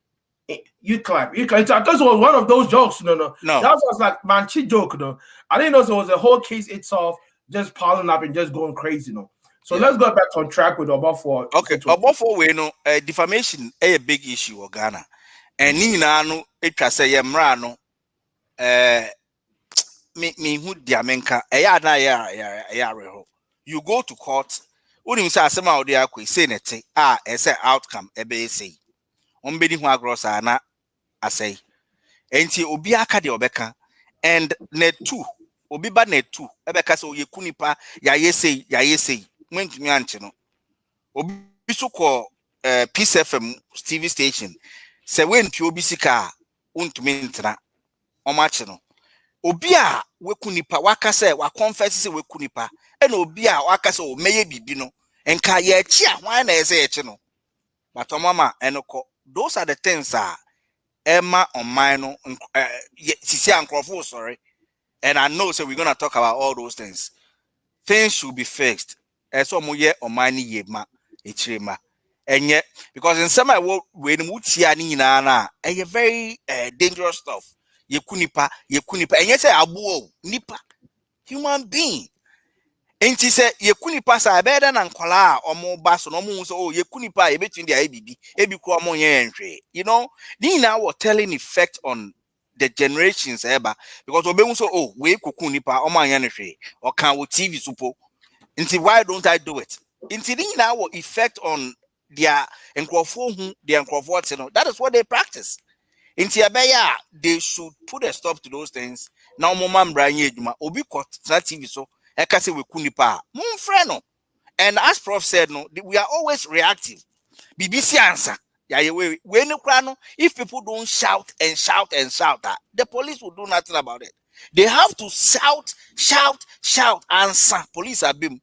you clap. I thought it was one of those jokes. No. That was like man, she joke. No, I didn't know it was a whole case itself, just piling up and just going crazy. No. So let's go back on track with Obofour. Okay, Obofour we no defamation a big issue in Ghana. And ni na no etwa say yemra no me hu dia menka ya na ya reho. You go to court, unim say asema odi akwe say nete say outcome ebe say. Ombedi hu agrosa na asay. Enti obi aka de obeka and net 2 obi ba net 2 ebeka say oyekunipa ya yesay went to me no obi so call Peace FM TV station say when pi obi sika untumi ntra omache no obi a wekunipa waka say wa confess say wekunipa and obi a waka say o meye bibi no enka ye chi a hwan na ese ye chi no but mama enoko those are the things Emma on mine no sisi ankrofo sorry and I know so we're going to talk about all those things should be fixed. So moye o mani yema echirema enye because in some when mutia ni na a very dangerous stuff yekunipa enye say abuo nipa human being enti say yekunipa sa better na nkwala omo ba so no mu so yekunipa e between the IBB ebi kro omo yenhwe you know ni na what telling effect on the generations eba because obemu so we kokunipa omo anyanhwe o kan wo TV supo. Why don't I do it? Now effect on their enkrofo their enkrofo that is what they practice. They should put a stop to those things. Now mom branye juma obi kot TV so ekase we kunipa mon freno. And as Prof said no we are always reactive. BBC answer if people don't shout, the police will do nothing about it. They have to shout, answer. Police are being.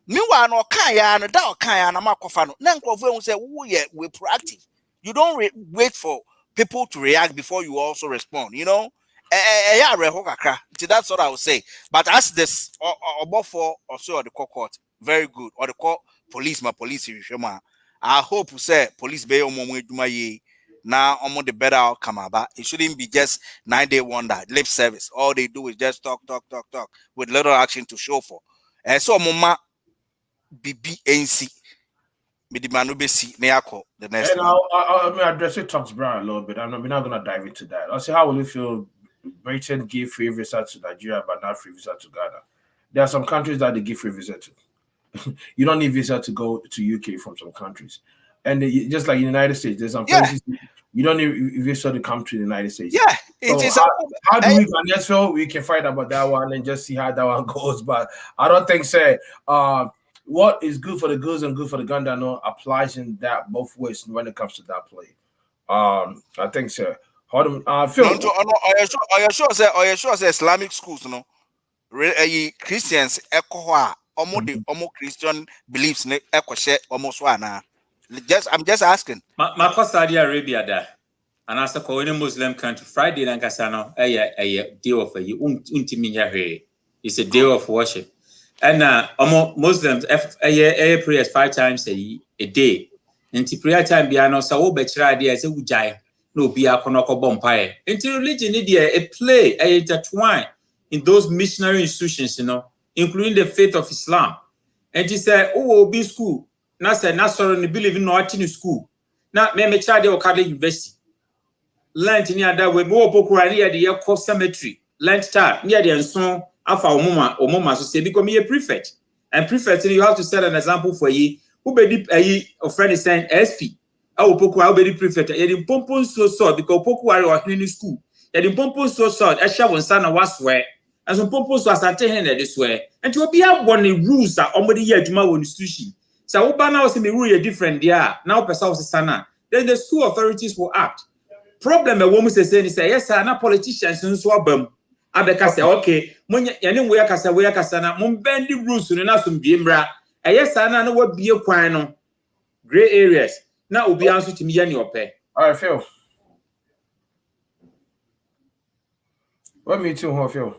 Meanwhile, no kaya no da kaya na makofa no. Na nkrofo say we're proactive. You don't wait for people to react before you also respond. You know, that's what I would say. But as this Obofour also the court, very good. Or the court police, I hope say police be now almost the better outcome about it shouldn't be just 9-day wonder, lip service. All they do is just talk with little action to show for. And so mama BBNC the next and I'll address it talks Brian a little bit. We're not gonna dive into that. I'll say how will you feel Britain give free visa to Nigeria but not free visa to Ghana? There are some countries that they give free visa to. You don't need visa to go to UK from some countries. And just like in the United States, there's some places you don't need visa to come to the United States. Yeah, so it is. How do we connect? So we can fight about that one and just see how that one goes. But I don't think what is good for the goods and good for the Gandano applies in that both ways when it comes to that play. I think so. Phil, Are you sure say Islamic schools, no? Christians almost Christian beliefs almost one. I'm just asking. My Saudi Arabia there. And as a Muslim country, Friday and Casano, a day of a it's a day of worship. And Muslims prayers 5 times a day. Into prayer time biano so betra idea as a ujai no be a konoko bompire. Into religion a play a intertwine in those missionary institutions, including the faith of Islam. And he said, oh, be school. Now say not sorry believe in no school. Now me child de Okada University. Lent near that way more pokura near the year cemetery. Lent time near the enson afa omoma so say because me a prefect. And prefect you have to set an example for ye. Who be a friend is saying SP. I will pokura be prefect. You dey pompon so because pokura or in school. You dey pompon so Esha won sana was where. And some pompon so asante hen this way. And to be have one rules that omodi ye adwuma won institution. So oba now say me rule different there. Now person was sana. Then the school authorities will act. Problem a woman say yes sir na politicians nso abam abeka say okay munya yene we akasa na mun bend the rules no na so mbiemra yes sir na we bie kwan no gray areas na obi anso timi ye ne ope. All right, Phil. What me too, Phil?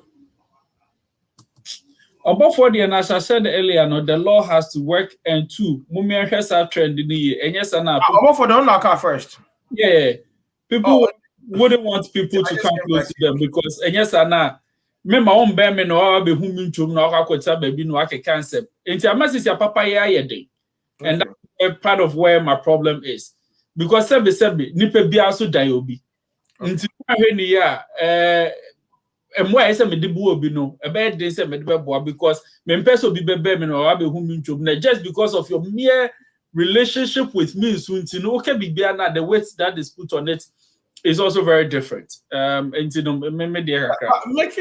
Obofour, as I said earlier, no, the law has to work, and 2, Mumia has a trend in the year. And yes, and Obofour don't knock out first. Yeah. People wouldn't want people to come close to them because and yes, me my own bear no I'll be whom to no aqua baby no cancer. And your papa day. And that's part of where my problem is. Because sebi nipe bia so die obi. Nti ahwe ya and why say me de bu obi no e be dey say me de boa because me person be me no I'll be whom just because of your mere relationship with me so okay bibia na the weight that is put on it is also very different. Making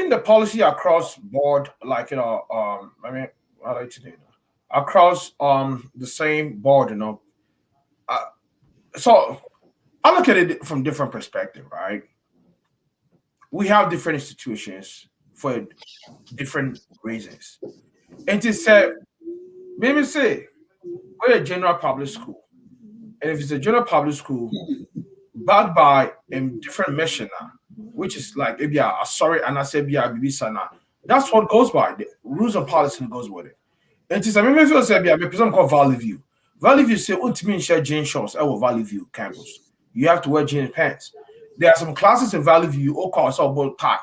the policy across board, like I mean, I like to do across the same board, so I look at it from different perspective, right? We have different institutions for different reasons, and to say, maybe say we're a general public school, and if it's a general public school backed by a different mission, which is like maybe a sorry and I say be a BB sana. That's what goes by. The rules and policy goes with it. And it's a maybe if you say be a person called Valley View. Valley View say ultimately share jean shorts at Valley View campus. You have to wear jean pants. There are some classes in Valley View all call about tie.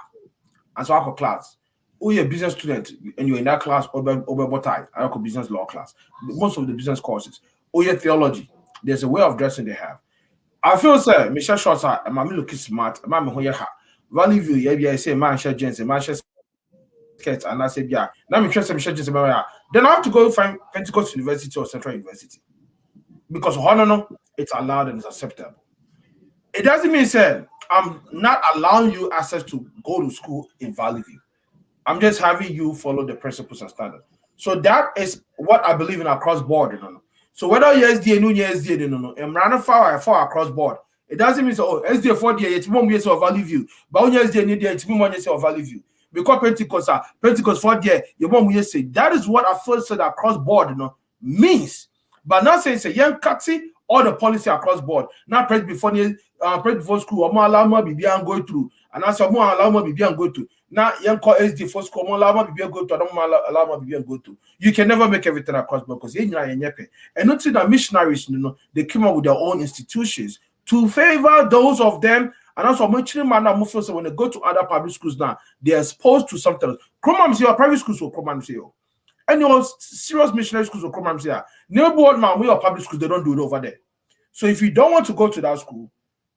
And so I call class. Oh, you're a business student and you're in that class over tie. I call business law class. Most of the business courses. Oh, you're theology. There's a way of dressing they have. I feel say Michelle Shorts are mommy looking smart, mommy who ha. Valley View, yeah, say man share jeans, man share skirts, and I say yeah. Now me trust Michelle jeans, then I have to go find Pentecost University or Central University because no, it's allowed and it's acceptable. It doesn't mean say I'm not allowing you access to go to school in Valley View. I'm just having you follow the principles and standards. So that is what I believe in across board, So whether you SDA, no SDA, no, I'm running far across board. It doesn't mean so SDA 4 day, it's more years of Valley View. But when you SDA, it's more years of Valley View. Because Pentecost 4 day, you want me to say that is what I first said across board, means. But not saying say young Katsi or the policy across board. Not press before school, or more allow me be going through. And I said more allow me be going through. Now, young call SD for school, more allow me be go to, I don't allow me be go to. You can never make everything across because and not see that missionaries, they came up with their own institutions to favor those of them. And also, when they go to other public schools now, they're exposed to something. Private schools will come and say, and your serious missionary schools will come and say, no board man, we are public schools, they don't do it over there. So if you don't want to go to that school,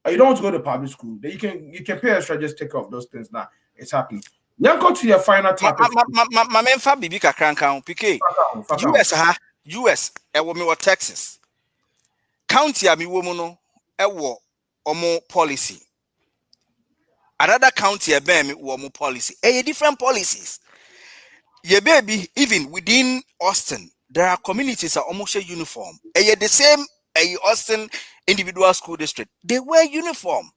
or you don't want to go to public school, then you can pay extra, just take care of those things now. It's happening. Nyanko to your final topic. My main fa bibi kakran kan PK. US ewo me Texas. County a me wo mu no ewo omo policy. Another county a me wo omo policy. Different policies. Ye baby even within Austin there are communities that almost share uniform. The same Austin individual school district. They wear uniform.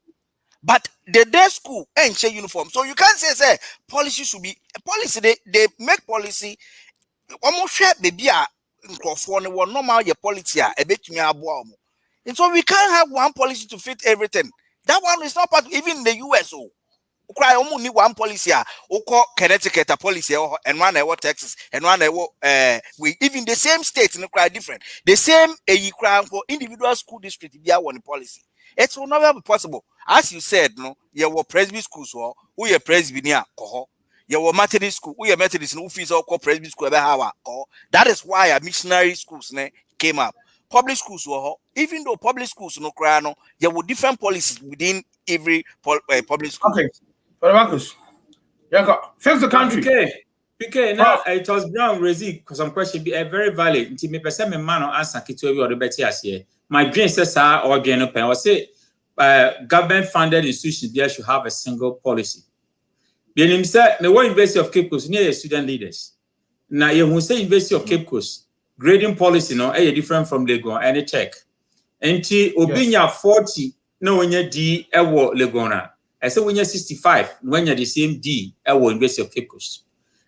But the day school ain't share uniform. So you can't say policy should be a policy. They make policy almost share baby for normal your policy a bit me abo. And so we can't have one policy to fit everything. That one is not part even in the US. Cry only one policy Connecticut a policy and one Texas and one we even the same states no cry different. The same cry for individual school district be one policy. It will never be possible. As you said, no, you were Presby schools or who you Presbynia or you were Methodist school, who you Methodist no fees or Presby school. That is why a missionary schools came up. Public schools were even though public schools no cry no, there were different policies within every public school. Okay. Marcus, fix the country. PK, now it was Brown Rezi because some question be very valid. Until me person me man answer kitwe or the better as here. My dream says or again open or say government funded institutions there should have a single policy. Then him say the one University of Cape Coast near student leaders. Now you who say University of Cape Coast grading policy no different from Legon any check. Enti obinya 40 no when you D ewo Legona. I say when you're 65, when you're the same D, I will University of Cape Coast.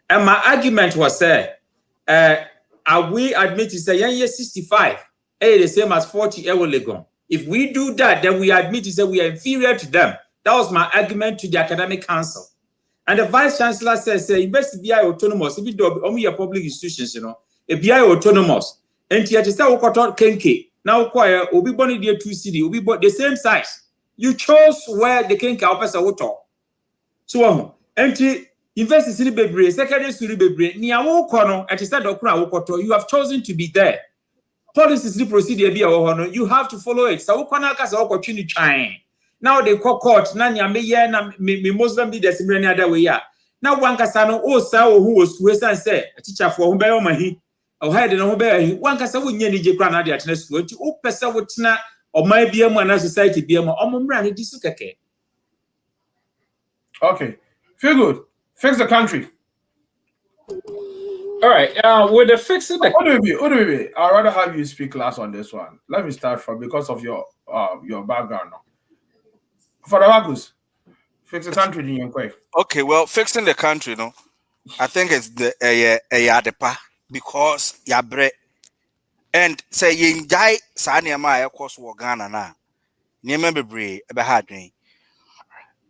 And my argument was are we admit to say you're 65, the same as 40 Legon. If we do that, then we admit to say we are inferior to them. That was my argument to the academic council. And the vice chancellor says, university be autonomous, if you do only your public institutions, it be autonomous. And yet, it's now Kenke. Now, Obi Bonnie dear 2 city, Obi the same size. You chose where the king can pass a water. So, empty university bebre, secondary school bebre, near Wokono, at the start of Wokoto, you have chosen to be there. Policies the procedure be a you have to follow it. So, Wokona has opportunity trying. Now they call court, Nanya me Muslim be the same other way. Now one casano, who was who say a teacher for whom by Omahi, or had an obey, one casawu Yenny Granada at next school to Opesa Wotna. Or my BM and society BM or Mumran Disukake. Okay. Feel good. Fix the country. All right. With the fixing the I'd rather have you speak last on this one. Let me start from because of your background now. For the Marcus, fix the country in your way. Okay, well, fixing the country, no. I think it's the yadepa because yabre. And say yin jai sanya ma course war Ghana na near bebre ebe hard me.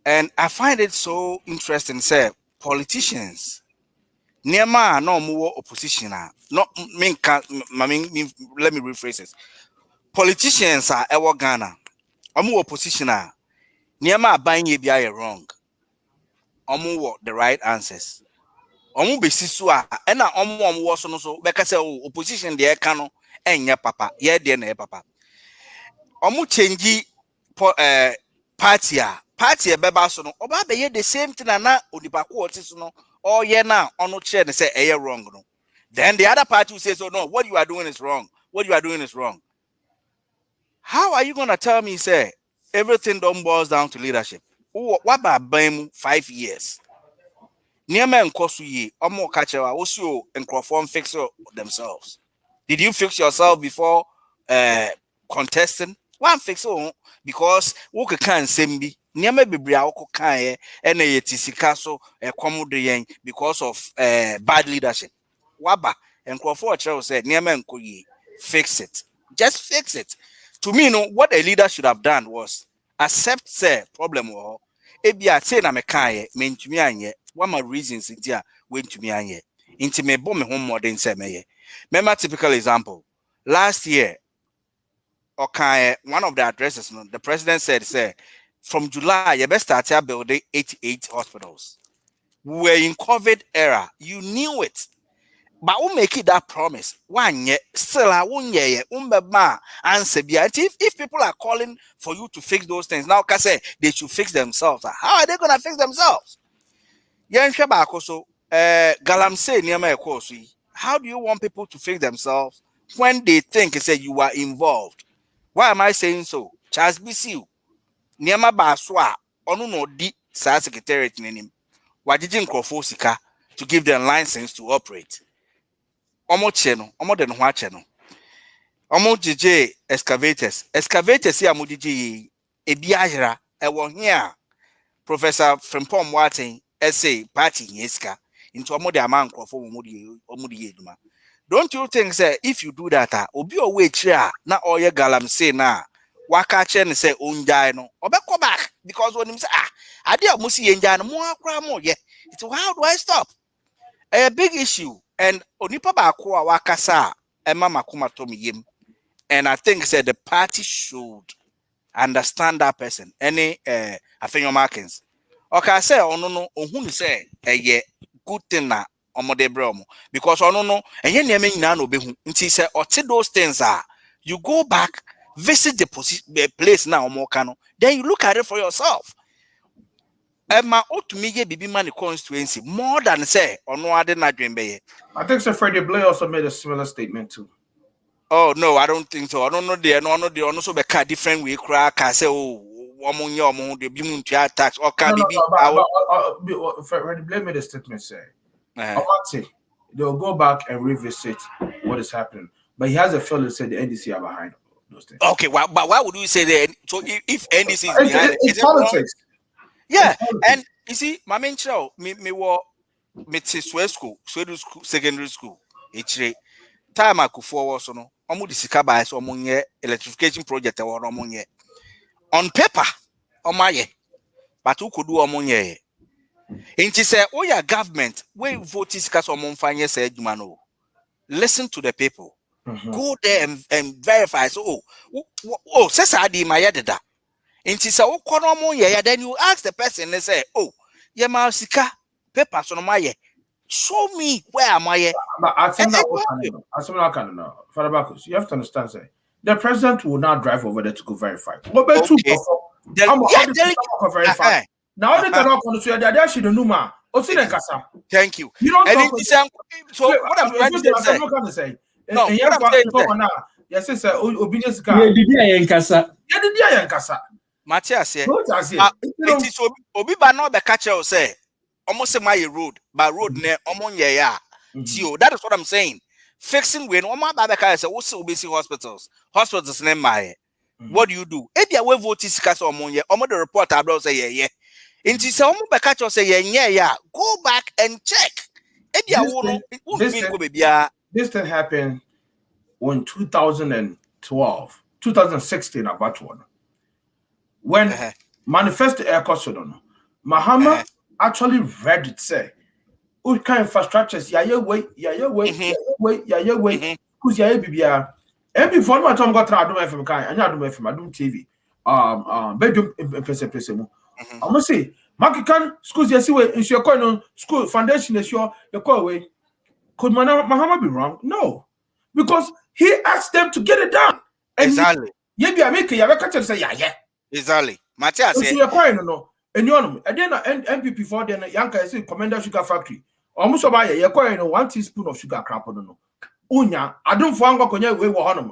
And I find it so interesting, say politicians near ma no more opposition not mean let me rephrase it. Politicians are ever Ghana. Omu opposition near ma buying ye be wrong. Omu the right answers. Omu be sisua and na omu was no so because opposition the cano. Enya papa ye de na papa omu change party beba so no oba be ye the same thing na onipa ko otiso no or ye na ono kire ne say eye wrong no then the other party will say so no what you are doing is wrong, what you are doing is wrong. How are you going to tell me say everything don't boils down to leadership? What about bam 5 years near men kosu ye omo kachewa osio enkrofon fix themselves. Did you fix yourself before contesting? One fix because who can send me near me be briako can and a tisikaso a commodity because of bad leadership. Waba and Crawford said near men could fix it. Just fix it. To me, no, what a leader should have done was accept say problem or ebia say na mekaye mean to me anye. One of my reasons it went to me anye. Into me bomb home more than say me. Remember typical example. Last year, okay, one of the addresses, the president said, from July, you best start building 88 hospitals. We were in COVID era. You knew it. But we make it that promise. One year, still I won't year, answer. If people are calling for you to fix those things, now can say they should fix themselves. How are they gonna fix themselves? Yen hwe baako so galamsey niema e course yi. How do you want people to fix themselves when they think say you are involved? Why am I saying so? Charles BC niema ba so a ono no di sa secretariat nanim. Wagigi nkrofo sika to give them license to operate. Omo che no, omo de no ho ache no. Omo gigi excavators ya mo gigi ebi ahira e wo hia Professor Frimpong Watin essay party yeska into omo de ama nkrofo omo de eduma. Don't you think say if you do that obi o we kire na oye galamsey na waka che ne say onjai no obekọ back because when him say ade a mo si yenjai no mo akra mo ye. So how do I stop? A big issue and onipa ba ko a wakasa ema makoma to me yim. And I think said the party should understand that person. Any Afenyo Markins. Okay, I say ono no ohun say good thing na omode bromo because ono no enye niam nyina na obehu. Nti say ote those things are you go back, visit the place na omoka no, then you look at it for yourself. Emma otumige bibi man constituency more than say ono ade na dwembe. I think Sir Freddie Blair also made a similar statement too. Oh no, I don't think so. I don't know there. No, they also be different way. Crack. I say, oh, woman, the bimun to tax or can be. Freddie Blair made a statement saying, they'll go back and revisit what is happening. But he has a feeling said the NDC are behind those things. Okay, well, but why would you say that? So if NDC is behind it's politics. Yeah, and you see, my main show, me school, secondary school, time I could forward so no. Omo di sika ba so omo nye electrification project e wo omo nye on paper omo ye but who could do omo nye nti say oya government we vote sika so omo mfanye say adwuma no listen to the people. Go there and verify so say sa di ma ye deda nti say wo kono omo ye then you ask the person and say ye ma sika paper so no ma ye. Show me where am I? But I think Father Bacchus, you have to understand, say, the president will not drive over there to go verify. Okay. Verify. Now they cannot consider that they should know. Thank you. You don't know. So what I'm trying to say. No, what I'm saying. Yes, sir. Obedience. Yeah, Matthias, it is Obi Bano the catcher say. Almost my road, but road near Omonya. That is what I'm saying. Fixing when Oma Babaka is also busy hospitals. Hospitals name my. What do you do? If you will vote is cast Omonya, Omo the report about say yeah. Into some Bakacho say yeah. Go back and check. This thing happened in 2012, 2016 about one. When Manifesto Air Cosodono, Mahama actually read it say what kind of infrastructures way who's bibia and before my time got to do FM kind and I do TV bedroom person I must say Makikan schools you see way is your coin school foundation is your call way could Mahama be wrong? No, because he asked them to get it done and exactly be a maker you say yeah exactly Matthias say your coin no. And you know, and then MPP for the Yanka is Commander Sugar Factory. Almost about a 1 teaspoon of sugar crap on no. Unya, I don't find what we were on them.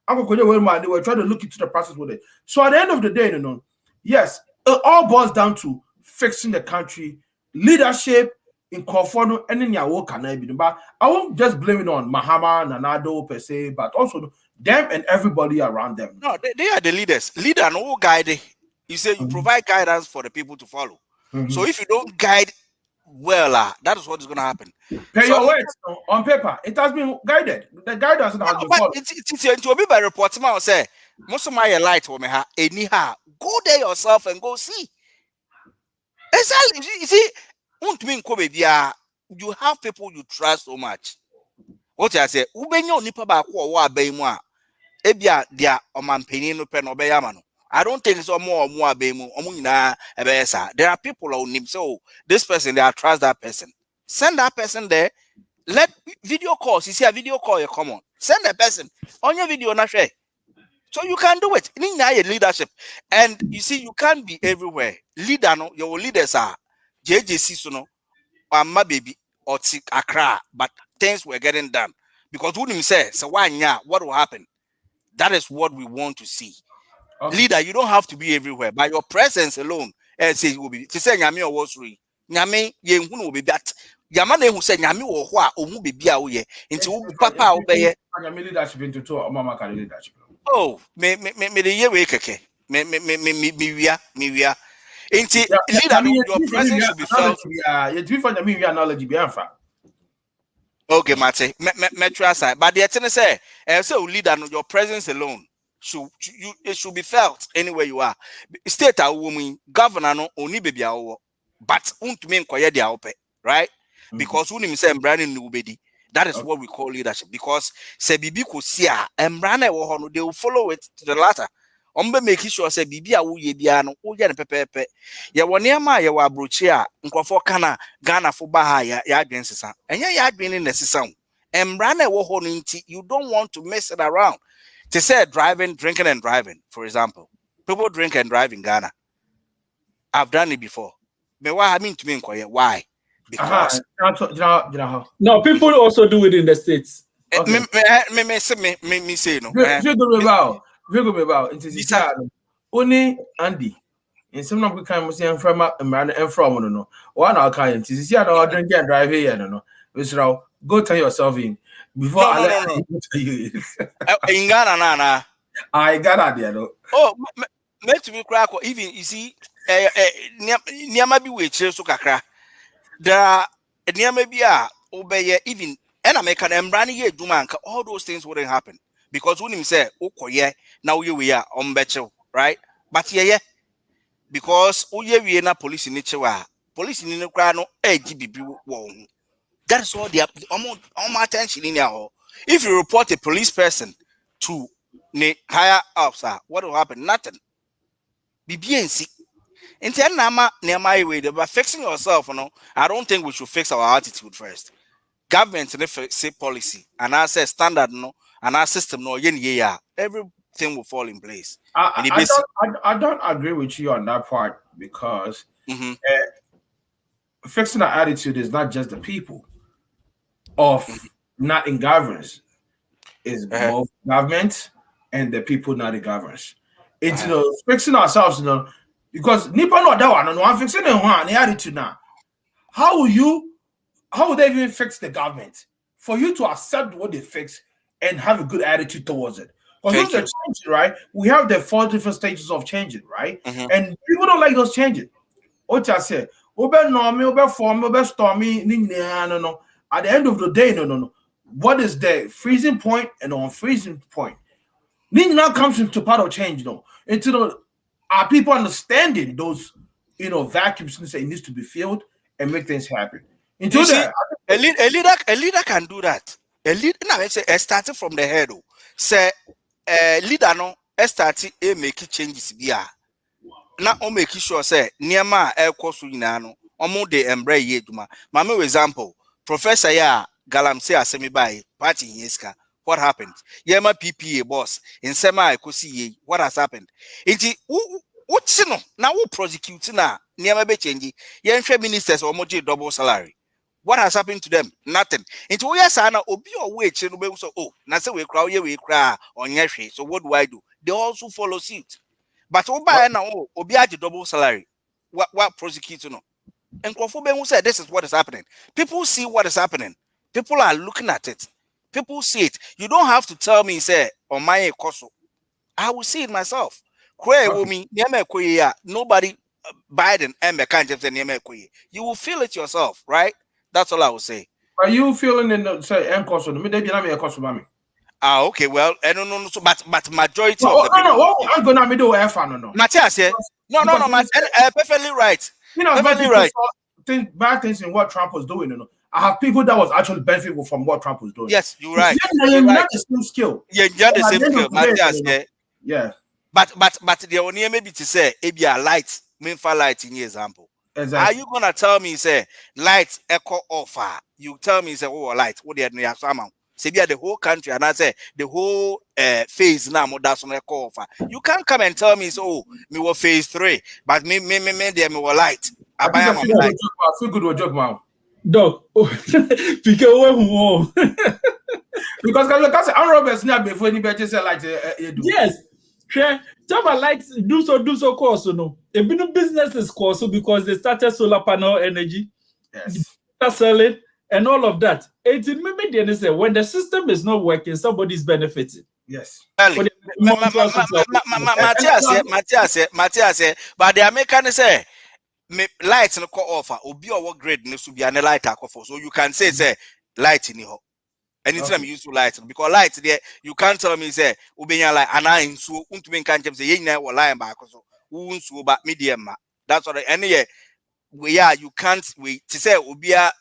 I'm going they were trying to look into the process with it. So at the end of the day, yes, it all boils down to fixing the country, leadership in Kofono and in your work. But I won't just blame it on Mahama, Nanado per se, but also them and everybody around them. No, they are the leaders. Leader no guide. You say you provide guidance for the people to follow. So if you don't guide well, that is what is going to happen. Your words on paper. It has been guided. The guidance has been followed. It's to be by reporting. I say most of my light for me. Anyhow, go there yourself and go see. Exactly. You see, you have people you trust so much. What I say, ubenyo nipa ba ko wa abai mu a ebia dia omampani no pe no be yama no. I don't think it's more abemu. There are people who name so this person they trust that person. Send that person there. Let video calls. You see a video call, you come on. Send the person on your video na share. So you can do it. Leadership. And you see, you can't be everywhere. Leader, no, your leaders are JJC so no my baby or Accra, but things were getting done because who him say so why what will happen? That is what we want to see. Okay. Leader, you don't have to be everywhere. By your presence alone, say you will be. To say Nyame or was free. Nyame ye who will be that. Yamane who said Nyame or wha or mu be away. Into Papa obey. Leadership into two or Mama can leadership. Oh, me the year wake. Me we are. Into leader, your presence should be felt. Yeah, you do find me knowledge be answer. Okay, Mate, me try side. But the thing say, so leader, your presence alone. It should be felt anywhere you are. State a woman governor no only baby but untumi nkoye dia ope, right? Because when him say embrane no bedi, that is what we call leadership. Because say bibi ko si a embrane wo ho no, they will follow it to the latter. Ombe make sure say bibi a wo ye bia no wo ye ne pepepe. Ye woni ma ye wa abrochi a nkofo kana Ghana fo ba ha ya adwen sesa. Enye ya adwen ne sesa. Embrane wo ho no nti, you don't want to mess it around. To say driving, drinking and driving, for example. People drink and drive in Ghana. I've done it before. But why I mean to me, why? Because no, people also do it in the States. Okay. Me say no. Figure about it. Only Andy. In some of the kind of from and from no. One our clients is here no drink and drive here no. Go turn yourself in. Before I let you in Ghana, na. I got idea though. Oh, meant to be crack or even you see, near my be wait so kakra. There are near maybe obey even and I make an embrani ye dumanka, all those things wouldn't happen because when him say, okay, now we are on betcho, right? But yeah, because we na police in nature, police in the crano, GBB won. That's all the my attention in here. If you report a police person to the higher ups, what will happen? Nothing. BBNC. Intel nama near my way, but fixing yourself, I don't think we should fix our attitude first. Government say policy and I say standard and our system everything will fall in place. I don't agree with you on that part because fixing our attitude is not just the people. Of not in governance is both government and the people not in governance. It's fixing ourselves, because Nippon not that one, I'm fixing the attitude now. How will they even fix the government? For you to accept what they fix and have a good attitude towards it. Because those are changes, right? We have the 4 different stages of changing, right? And people don't like those changes. What I say, stormy, at the end of the day, no. What is the freezing point and unfreezing point? Now comes into part of change, are people understanding those, vacuums and say it needs to be filled and make things happen. Into that, a leader can do that. A leader, now say starting from the head. Say leader no starting make changes here. Now make sure say nearma air course no de embrace ye duma. Mama example. Professor Galamsey asemi by party Yeska. What happened? Yema PPA boss in semi kosi what has happened? Iti what's no now who prosecute na near be change. Yenhwe ministers or moji double salary. What has happened to them? Nothing. Into yes, Anna obi or wait so na say we cry on yeshe. So what do I do? They also follow suit. But oba na obi aji double salary. What prosecute no? And who said this is what is happening. People see what is happening. People are looking at it. People see it. You don't have to tell me, say, on my koso. I will see it myself. Nobody Biden and McCann. You will feel it yourself, right? That's all I will say. Are you feeling in the say koso? Maybe not me a koso mami. Okay, well, I don't know, but majority of the people. I'm gonna do no. Matthias, no, perfectly right. Perfectly right. Bad things in what Trump was doing, I have people that was actually benefiting from what Trump was doing. Yes, you're right. You're not the same skill. Yeah, you're the same skill. Matthias, yeah. But the only maybe to say maybe a light, meaningful light in your example. Exactly. Are you gonna tell me say light echo offer? You tell me say light. What they are somehow. Say the whole country and I say the whole phase now that's on echo offer. You can't come and tell me so me were phase 3, but me there me were light. I feel good with job, man. Dog, because because Aaron Roberts not before anybody say like yes, sure. Some like do so course, no. A bit business is course because they started solar panel energy, yes, selling and all of that. It's maybe they say when the system is not working, somebody's benefiting. Yes. Matthias, but the American say lights no call offer obi or what grade no should be an light for. So you can say light in here. Anytime you use light because light there you can't tell me say ubenya like an so unto can't say yen or line back so so but medium. That's what any you can't wait to say ubia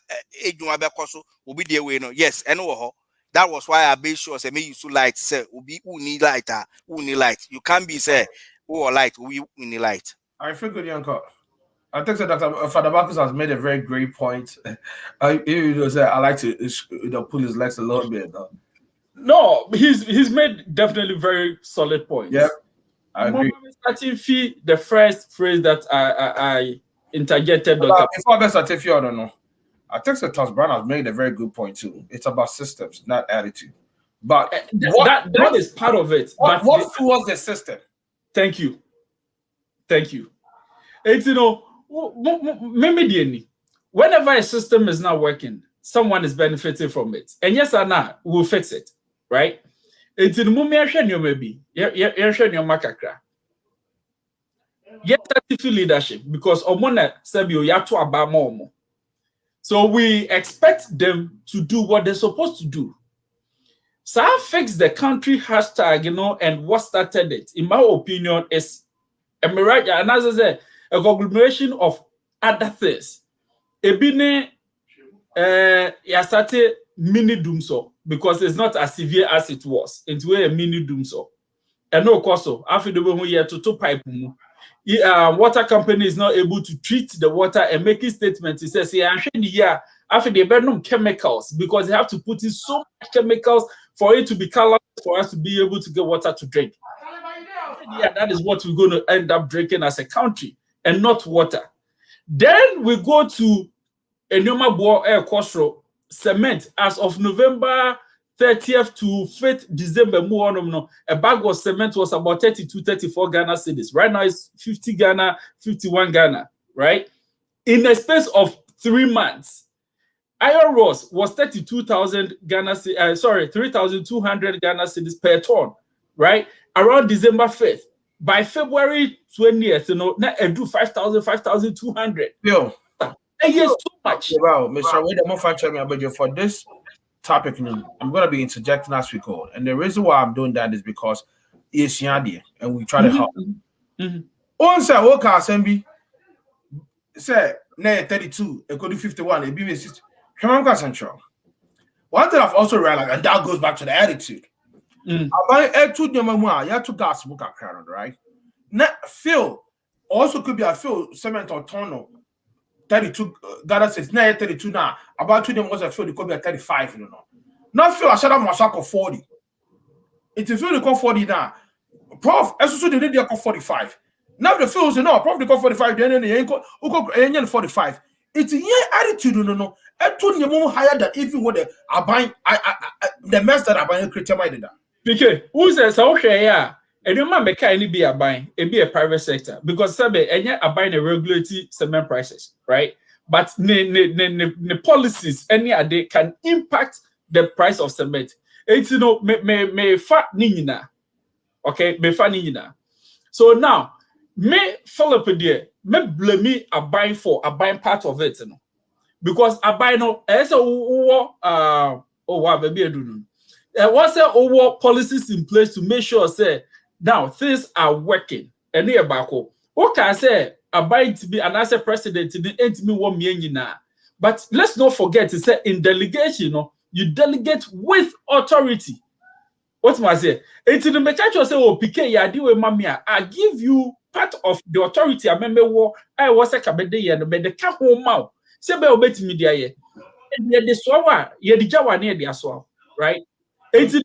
edwuma bekoso obi the way no. Yes, and that was why I be sure say me use light say ubi uni light uni light. You can't be say light we uni light. I feel good, uncle. I think that Dr. Father Marcus has made a very great point. I like to pull his legs a little bit. Though. No, he's made definitely very solid points. Yeah, I agree. The first phrase that I interjected. Before I get started, I don't know. I think that Thomas Brown has made a very good point too. It's about systems, not attitude. But that is part of it. What fuels the system? Thank you. It's whenever a system is not working, someone is benefiting from it. And yes or no, we'll fix it. Right? It's in maybe. Yes, leadership because so we expect them to do what they're supposed to do. So I fix the country hashtag, and what started it, in my opinion, is and as I said, a conglomeration of other things. Ebine started mini doomso because it's not as severe as it was. It's a mini doomso. And no coso after the one year to pipe. Water company is not able to treat the water and making statements. It says yeah, after they burn chemicals because they have to put in so much chemicals for it to be colorless for us to be able to get water to drink. Yeah, that is what we're going to end up drinking as a country and not water. Then we go to Enyoma Boa Air Kosro cement as of November 30th to 5th December. A bag of cement was about 34 Ghana cedis. Right now it's 50 Ghana, 51 Ghana, right? In a space of 3 months, iron rods was 32,000 Ghana, 3,200 Ghana cedis per ton, right? Around December 5th. By February 20th, now I do 5,000, 5,200. Yo. And yes, so much. Wow, Mr. Wade, I'm going for this topic, I'm going to be interjecting as we go. And the reason why I'm doing that is because it's Yandi, and we try to help. Once I work out, SMB, say, 32, it could do 51, it be 60. Central. One thing I've also realized, and that goes back to the attitude. About 2 you have to gas book a crown, right? Now, Phil also could be a Phil cement or tonneau. 32 Ghana says 32 now. About 2 was a Phil, it could be a 35, Not Phil, I said I'm a 40. It's a Phil, they call 40 now. Prof, as soon as they did, they call 45. Now the Phil say no, Prof, they call 45, then they ain't 45. It's a attitude, no. I told you more higher than even what they buying. The mess that I buying creature minded that. Because who says okay, yeah, and you man make any be a buying, it be a private sector because sabe and yet a buying a regulatory cement prices, right? But the policies any day can impact the price of cement. It's me fat nina, okay, me fat nina. So now me Philip there, me blame me a buying for a buying part of it, because a buy no as a baby do. What's the overall policies in place to make sure say now things are working and near back? What can I say about to be an answer president to the 8 million now? But let's not forget to say in delegation, you delegate with authority. What must I say? It's in the mechanical say, oh, PK, ya do mamia. I give you part of the authority. I remember what I was a cabin and the can't home out. Say, be obey media ye. And the swawa, ye the Jawa near the aswa, right? It's this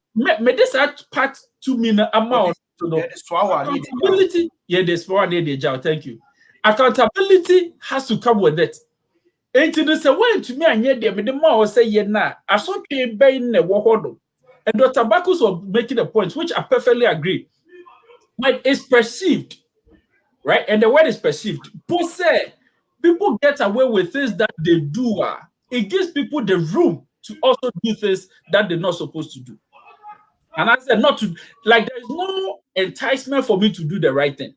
part 2 million amount to the responsibility. Yeah, this one near the jail. Thank you. Accountability has to come with it. And to say when to me and yet the more say ye na I saw came by in the wahodo. And Dr. Bacchus was making a point, which I perfectly agree. But it's perceived, right? And the word is perceived. People get away with things that they do. It gives people the room to also do things that they're not supposed to do. And I said not to, like there's no enticement for me to do the right thing.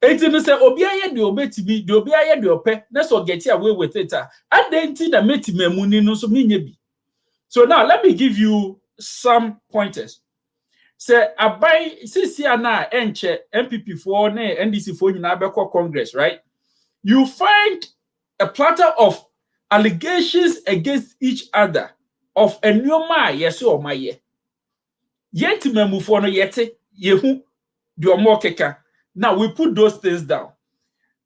It's in the say, Obiaye the obey to be, the Obiaye the ope, let's all get away with it. And then the meti memuni no so be. So now let me give you some pointers. Say, I buy CCA na enche MPP for ne NDC for Yinabeko Congress, right? You find a platter of allegations against each other of a new ma yes or my ye. Yet memu for no yete yehu do more keka. Now we put those things down.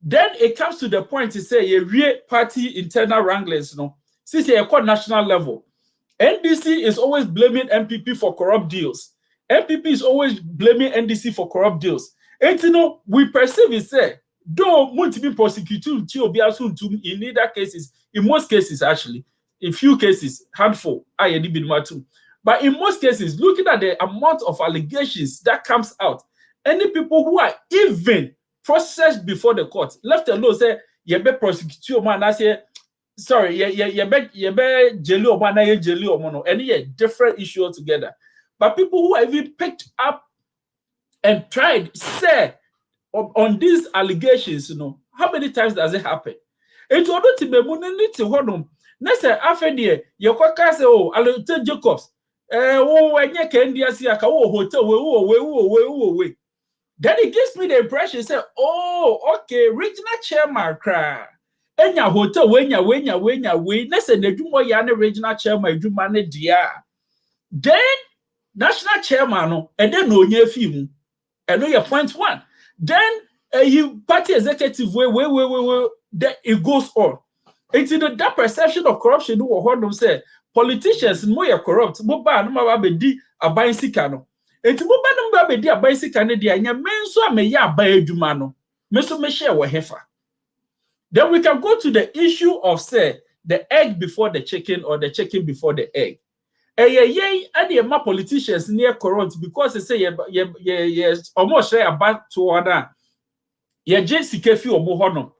Then it comes to the point to say a real party internal wranglings, no. Since you call national level, NDC is always blaming MPP for corrupt deals. MPP is always blaming NDC for corrupt deals. And you know, we perceive it say, though want be prosecuted in either cases, in most cases actually, in few cases, handful, but in most cases, looking at the amount of allegations that comes out, any people who are even processed before the court, left alone say, you be prosecuted, man, I say, sorry, you be jelly or man, jelly or mono, any different issue altogether. But people who have even picked up and tried, say, on these allegations, you know, how many times does it happen? It will not be money to hold on. Next, after the your quacker say, oh, I'll tell Jacobs, when you can see a hotel, we. Then it gives me the impression, say, oh, okay, regional chairman cry. And your hotel, when you next, and the Jumbo Yana regional chairman, you manage dear. Then national chairman, and then no near film. And know your point one. Then you party executive way, then it goes on. It's in that perception of corruption who heard them say politicians more corrupt, more bad, no be di abayin sika no. Enti mo ba no be di abayin sika ne dia nya menso ameya abayin adwuma no. Menso me share wo hefa. Then we can go to the issue of say the egg before the chicken or the chicken before the egg. And the politicians near corrupt because they say almost share about to order. Ye Jesse Kefi Obohono.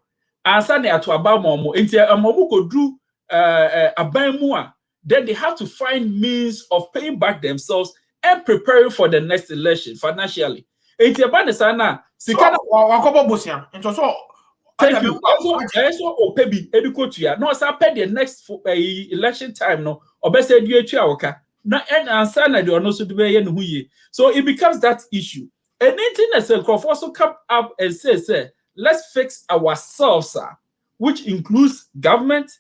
Answer ne to about momo. Inti amomu could do a then they have to find means of paying back themselves and preparing for the next election financially. Inti abane sana sikana wakobo bosia. Into so thank you. Also opebi edukotua. No sa pay the next election time no. Obese eduatua oka. Na and answer na the ono so de be ye no huye. So it becomes that issue. And anything that also come up and say, let's fix ourselves, which includes government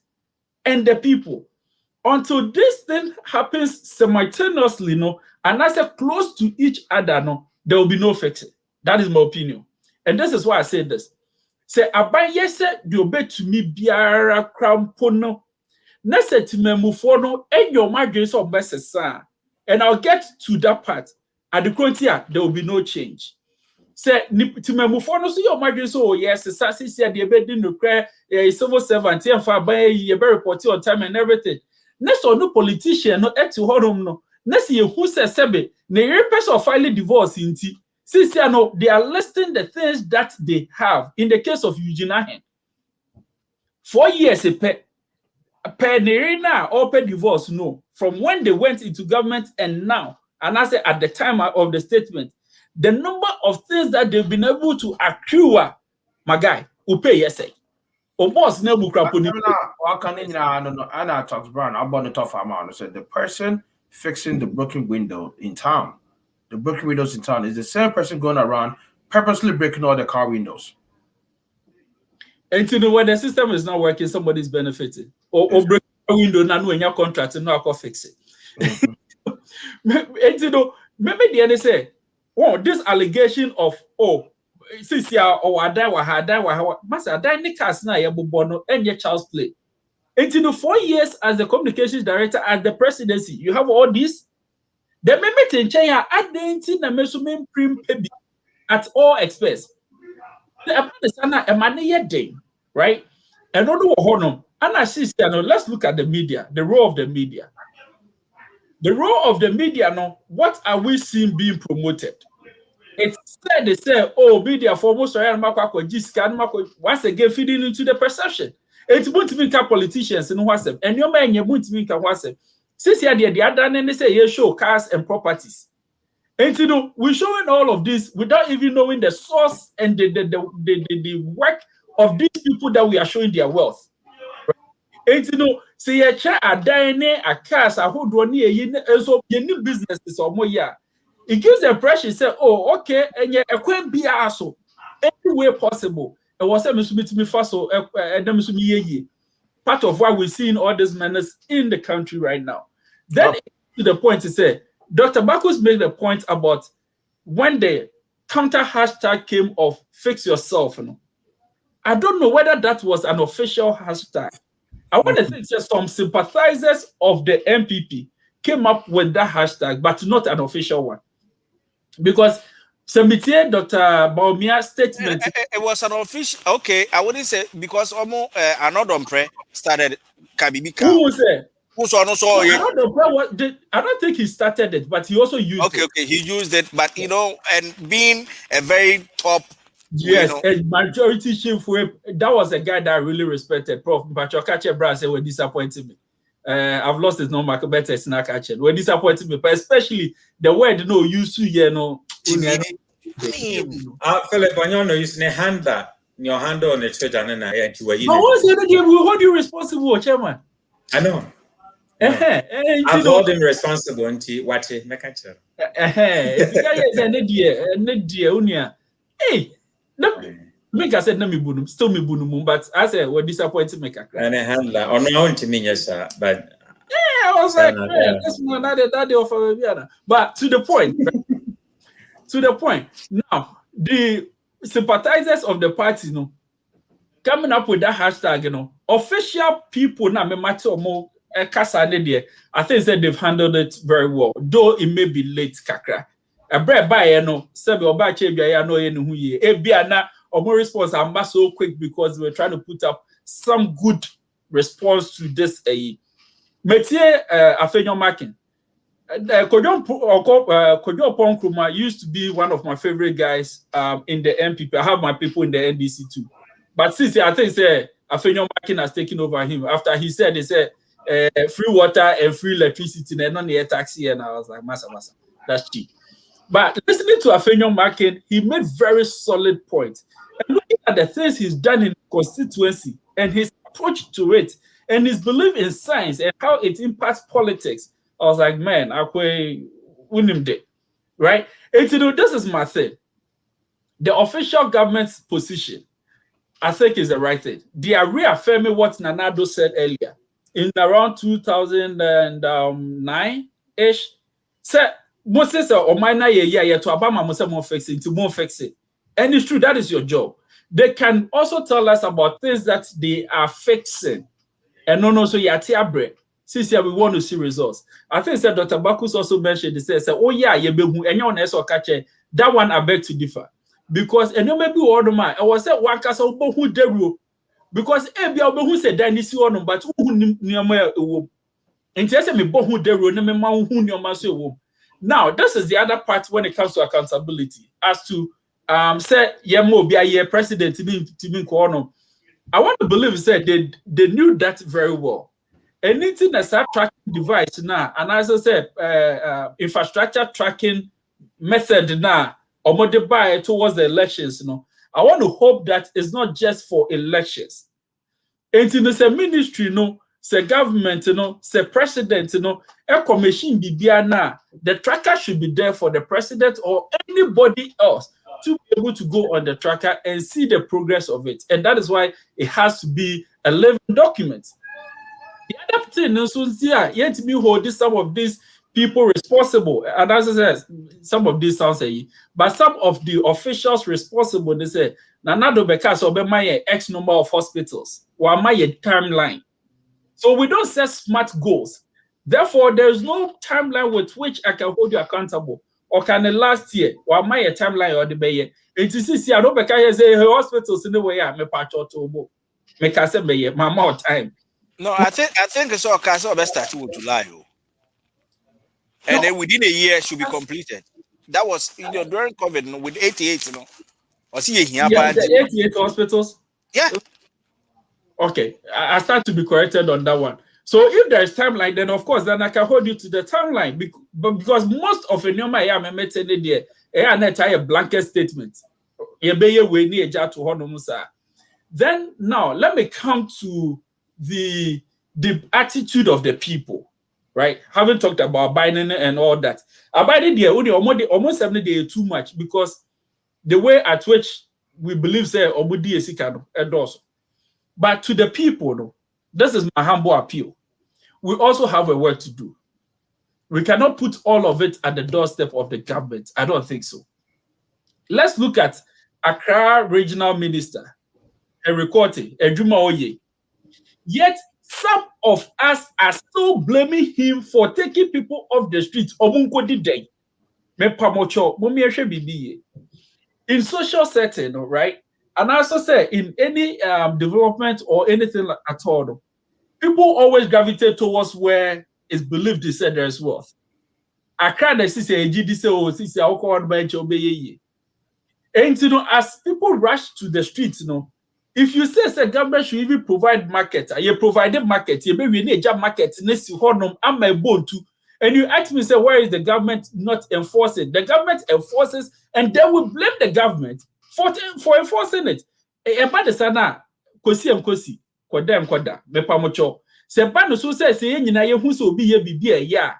and the people. Until this thing happens simultaneously, no, and I say close to each other, no, there will be no fixing. That is my opinion. And this is why I say this. Say, Abai yese di obe to me biara krampono. Nese ti memufono and your margins of best. And I'll get to that part. At the frontier, there will be no change. Say, Timemufo no so your margin so yes, Sassy said the bed didn't require a civil servant here for by a very report on time and everything. Next or no politician, no to hold no. Next year, who says Sebe, the person of filing divorce in T. Since you know, they are listing the things that they have in the case of Eugene Ahen. 4 years a per Nerina or per divorce, no. From when they went into government and now. And I say at the time of the statement, the number of things that they've been able to accrue, my guy, will pay yes. Almost no Anna talks Brown about the tough amount. Said the person fixing the broken window in town, the broken windows in town is the same person going around purposely breaking all the car windows. And you know when the system is not working, somebody's benefiting. Or break a window, now when your contract and not fix it. And you know, maybe the other say, oh, this allegation of since you are or ada masa ada nikas na ya bono and your child's play. And you know, 4 years as the communications director at the presidency, you have all this. The member in China at the na measurement prim at all expense. right? And let's look at the media, the role of the media. The role of the media, no, what are we seeing being promoted? It's said they say, oh, media for most once again feeding into the perception. It's going to be politicians in WhatsApp, and your man you won't be WhatsApp. Since the other and they say you show cars and properties. And you know, we're showing all of this without even knowing the source and the work of these people that we are showing their wealth. And you know, say you a dine a cars a whole one so new businesses or more year. It gives the impression say, oh, okay, and yeah, a quite be also any way possible. It was a me first so part of why we're seeing all these menace in the country right now. Then to the point to say, Dr. Bacchus made the point about when the counter hashtag came of fix yourself. You know, I don't know whether that was an official hashtag. I want to think that some sympathizers of the MPP came up with that hashtag, but not an official one. Because Semitier Dr. Baumia's statement. It was an official. Okay, I wouldn't say because almost another pre started Kabibika. Who said? I don't think he started it, but he also used it. Okay, he used it, but you know, and being a very top. Yes, a majority chief whip. That was a guy that I really respected. Prof. Pachokache Brad said, "We're disappointing me. I've lost his number. Better snack action. We're disappointing me, but especially the word no use to Philip, when you're using a handler, your handle on the church and I what's the game? We hold you responsible, Chairman. I know. I've hold him responsible until what it make a chair. Hey, make I said no me bunum, still me bunum, but I said we're disappointed make a crack. And a handler on my own to me, yes, sir. But yeah, I was like, this one that day of a but to the point. To the point. Now, the sympathizers of the party, you know, coming up with that hashtag, you know, official people now me matter more. I think that they've handled it very well, though it may be late, kakra. A bread by no, Sebi or by Chebia, no, who ye, Ebiana, or more response, I'm not so quick because we're trying to put up some good response to this. Metier, Afenyo Makin. Kojo Ponkruma used to be one of my favorite guys in the MPP. I have my people in the NDC too. But since I think Afenyo Makin has taken over him, after he said, free water and free electricity and on the taxi, and I was like, massa, that's cheap. But listening to Afenyo Makin, he made very solid points. And looking at the things he's done in constituency and his approach to it and his belief in science and how it impacts politics, I was like, man, I win him there, right? And you know, this is my thing. The official government's position, I think, is the right thing. They are reaffirming what Nanado said earlier. In around 2009-ish, said Moses or minor yeah to Obama must more fix it to more fix it. And it's true, that is your job. They can also tell us about things that they are fixing. And no, so yeah, bread. Since we want to see results. I think that Dr. Bacchus also mentioned they said, oh yeah, you be who anyone else or catch that one I beg to differ. Because and you may be all the man. I was at one castle who deru. Because who said that this one, but who near my interest me who deru no me who near my now, this is the other part when it comes to accountability. As to say Yemo be a president to be I want to believe said they knew that very well. Anything that's a tracking device now, and as I said, infrastructure tracking method now, or modify towards the elections, you know. I want to hope that it's not just for elections. And in the ministry, you know, say government, you know, say president, you know, a commission be now. The tracker should be there for the president or anybody else to be able to go on the tracker and see the progress of it. And that is why it has to be a living document. The other thing is, yet me hold some of these people responsible. And as I said, some of these sounds but some of the officials responsible, they say, Nanado Bekas or my X number of hospitals, or my timeline. So we don't set smart goals. Therefore, there is no timeline with which I can hold you accountable. or can the last year or my timeline or the bay. It is see I don't say hospitals in the way I me patch or to make us say my more time. No, I think it's all castle best start with July. And then within a year it should be completed. That was during COVID with 88, Or see here, the 88 hospitals. Yeah. Okay, I start to be corrected on that one. So if there is timeline, then of course, then I can hold you to the timeline. But because most of the number I am meeting there, I entire blanket statement. Then now let me come to the attitude of the people, right? Having talked about Biden and all that, Biden there only almost 70 days too much because the way at which we believe say Obudi Esikano endorse. But to the people, no, this is my humble appeal. We also have a work to do. We cannot put all of it at the doorstep of the government. I don't think so. Let's look at Accra Regional Minister, Erikote Ejuma Oye. Yet some of us are still blaming him for taking people off the streets. In social setting, right? And I also say in any development or anything at all, people always gravitate towards where it's believed they said there is wealth. I can't say and as people rush to the streets, if you say the government should even provide market, you provide the market, you maybe need a job market, and you ask me, say, where is the government not enforcing? The government enforces, and then we blame the government for enforcing it. Eba de sana kosi kodem koda mepamocho. Seba no so say nyina ye hu so obi ye bibia ya.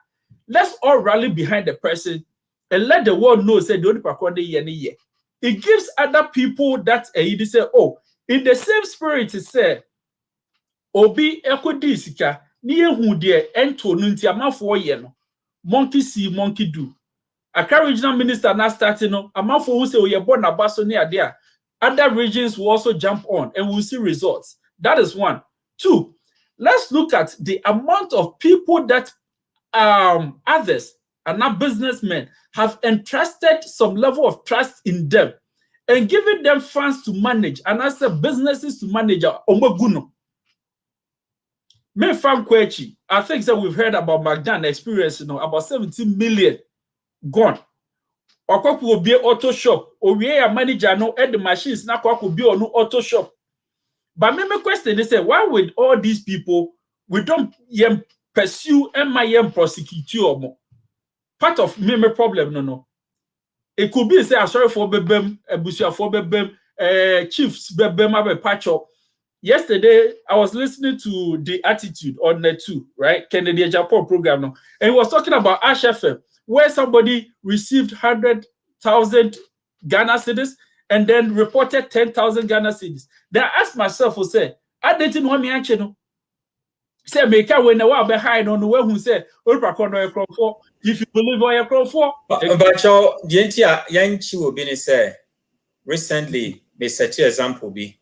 Let's all rally behind the person and let the world know say the only pakode ye ne ye. It gives other people that you say, oh, in the same spirit it say obi ekodi sika ni ye hu de ento no nti amafo ye no. Monkey see monkey do. Accra regional minister now starting amafo who say we born abaso ne ade. Other regions will also jump on and we'll see results. That is one. Two, let's look at the amount of people that others and not businessmen have entrusted some level of trust in them and giving them funds to manage and as businesses to manage. I think that we've heard about Magdan experience, about 17 million gone. Or will be auto shop, or we are manager no at the machines now could be on no auto shop. But my question is why with all these people we don't pursue MIM prosecute? Part of my problem, no. It could be say I'm sorry for bebem, busia for bebem, chiefs bebem abe patcho. Yesterday I was listening to the attitude on Net 2, right? Kennedy Japan program now, and he was talking about Ash FM. Where somebody received 100,000 Ghana cedis and then reported 10,000 Ghana cedis. Then I asked myself, who said, I didn't want me actually. Say, make a when I was behind on the way who said, if you believe what you're called for. But the Yanchi will be say, recently, they set an example be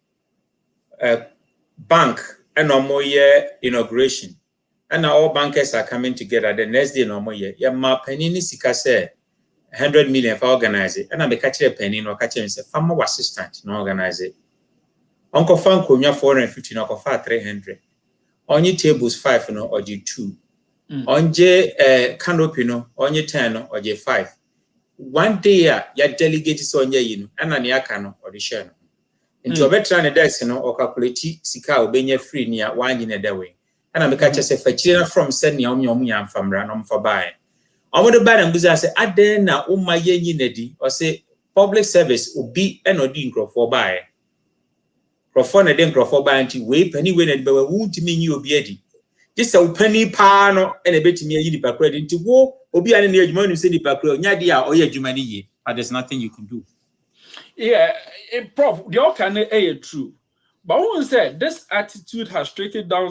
bank and no more year inauguration. And now all bankers are coming together the next day no more year. Ya ma penny sika say 100 million for organize it. And I be catch a penny no catch him say farmer assistant no organize it. Uncle Fan konya 450 no for 300. Only tables 5 no or 2. Onje canopy no only 10 no or 5. One day ya delegate so onye you and an yakano or the share. Into a veteran a desk no or calculate sika obenye free near one in a day. And I catch us a children from sending yam from Ranum for buying. I want to buy them because I say, I dare now, my yen nedi, or say public service will be an odin for buy. Crofon a den for buy until way penny when but won't mean you be eddy. Just a penny pano and a bit me a credit into war or be an age money city back Yadia or Yajumani, but there's nothing you can do. Yeah, Prof, the all can true. But one said this attitude has trickled down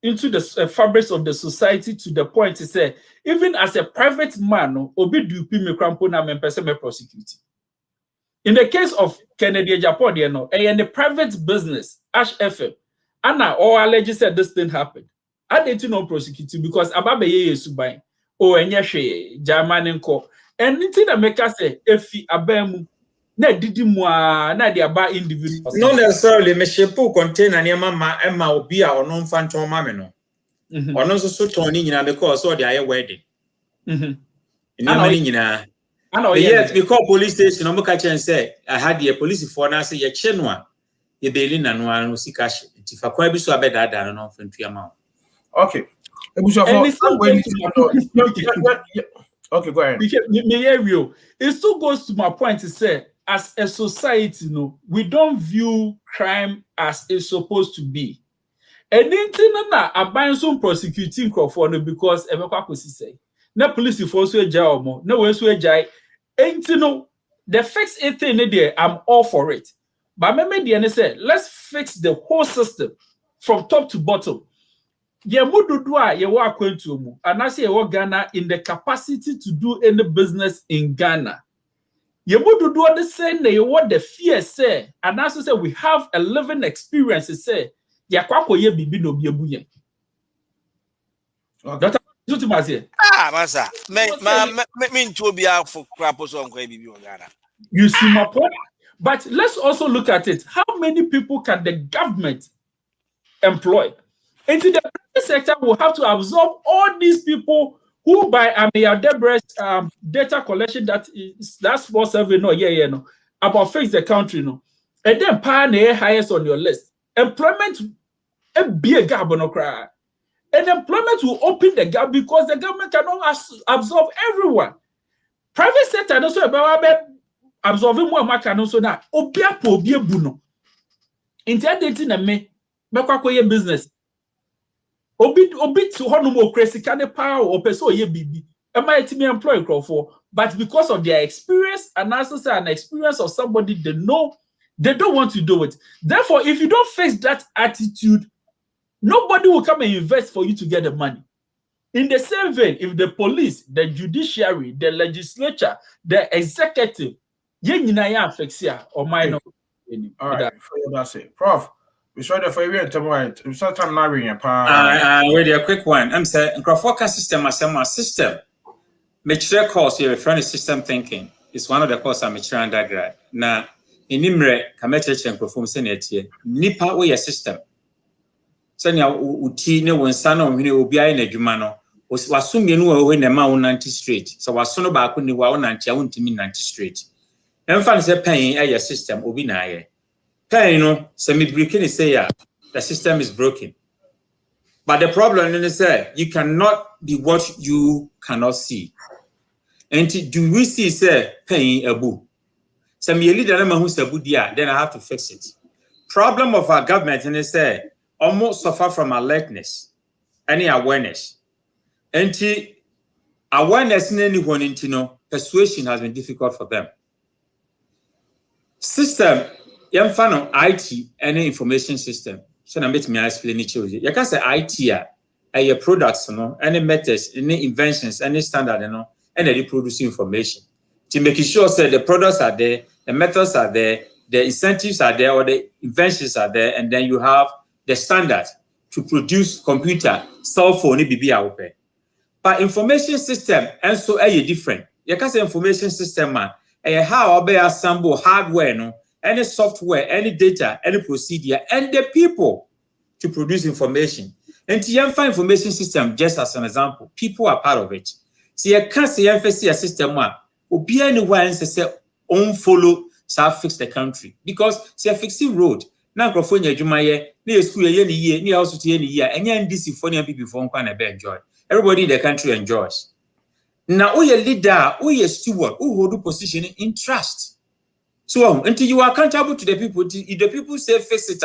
into the fabrics of the society to the point to say, even as a private man, obi do me crampo na me person me prosecute. In the case of Kennedy Japan, and the private business, Ash FM, Anna or alleged said this thing happened. I didn't know prosecute because Ababe ye subay or Enyashe, German and Co. anything that make us say efi abemu na didi mu na de aba individuals. Not necessarily me shepu container near ma emma obi a ono mfa nton ma me no. Ono so ton ni nyina because all the aye wedding. Yet we call police station no catch and say I had the police for na say ye che no a ye beli na no an sika hye. Ti fa kwa bi so abeda da no mfantua ma. Okay. Okay, go ahead. It still goes to my point to say, as a society, we don't view crime as it's supposed to be. And anything na aban so prosecuting Crawford because Emeka Kosi say, na police force we jai omo, na we so jai. Anything the fix it thing there, I'm all for it. But maybe say, let's fix the whole system from top to bottom. Ye mududua ye wa kwentu mu anase ye wa Ghana in the capacity to do any business in Ghana. Ye mududua the say na ye wa the fear say anase say we have a living experience say ye kwako ye bibi no bi ebuye. Dr. Tutimase. Masa. Me nto bia for crapo so nkwa bibi o Ghana. You see my point? But let's also look at it. How many people can the government employ? Into the private sector will have to absorb all these people who by Debre's data collection that's what survey no about fix the country no, and then pioneer highest on your list. Employment a big gap no cry. And employment will open the gap because the government cannot absorb everyone. Private sector also about absorbing more market also now. Obia po obia buno. Intending na me kwa business. Obi to honor more crazy kind of power or person ye bibi. Am I to me employed for? But because of their experience and also an experience of somebody they know, they don't want to do it. Therefore, if you don't face that attitude, nobody will come and invest for you to get the money. In the same vein, if the police, the judiciary, the legislature, the executive, ye nyina affects here or minor. All right, that's it, Prof. We saw the for you and tomorrow. We saw time now in your wait a quick one. I'm saying forecast system as a system. Mature course you're referring to system thinking. It's one of the courses I'm mature undergrad. Now, in Imre, Kamecha and perform senator, Nipa way a system. Sanya uti ne wonsano hwene obi aye na adwuma no wasum yenu we na ma wonanti straight so wasono ba ko ni wa wonanti a wontimi nanti straight emfa ne se pen aye system obi na aye pen no se me break ni say ya the system is broken, but the problem is say you cannot be what you cannot see. And do we see say pen abu se me leader na ma hu sabu dia, then I have to fix it. Problem of our government and say almost suffer from alertness, any awareness. And awareness in anyone into persuasion has been difficult for them. System, IT, any information system. So now let me explain it to you. You can say IT, your products, any methods, any inventions, any standard, and they produce information. To make sure that the products are there, the methods are there, the incentives are there, or the inventions are there, and then you have the standard to produce computer, cell phone, BB. But information system and so different. You can say information system how I assemble hardware, any software, any data, any procedure, and the people to produce information. And to find information system, just as an example, people are part of it. So you can't say emphasis a system will be anywhere say on follow so fix the country because see fixing road. Now, California, Jumaye, near school, near house to any year, and yan DC for people from enjoy. Everybody in the country enjoys. Now, who your leader, who your steward, who hold the position in trust. So, until you are accountable to the people, if the people say fix it,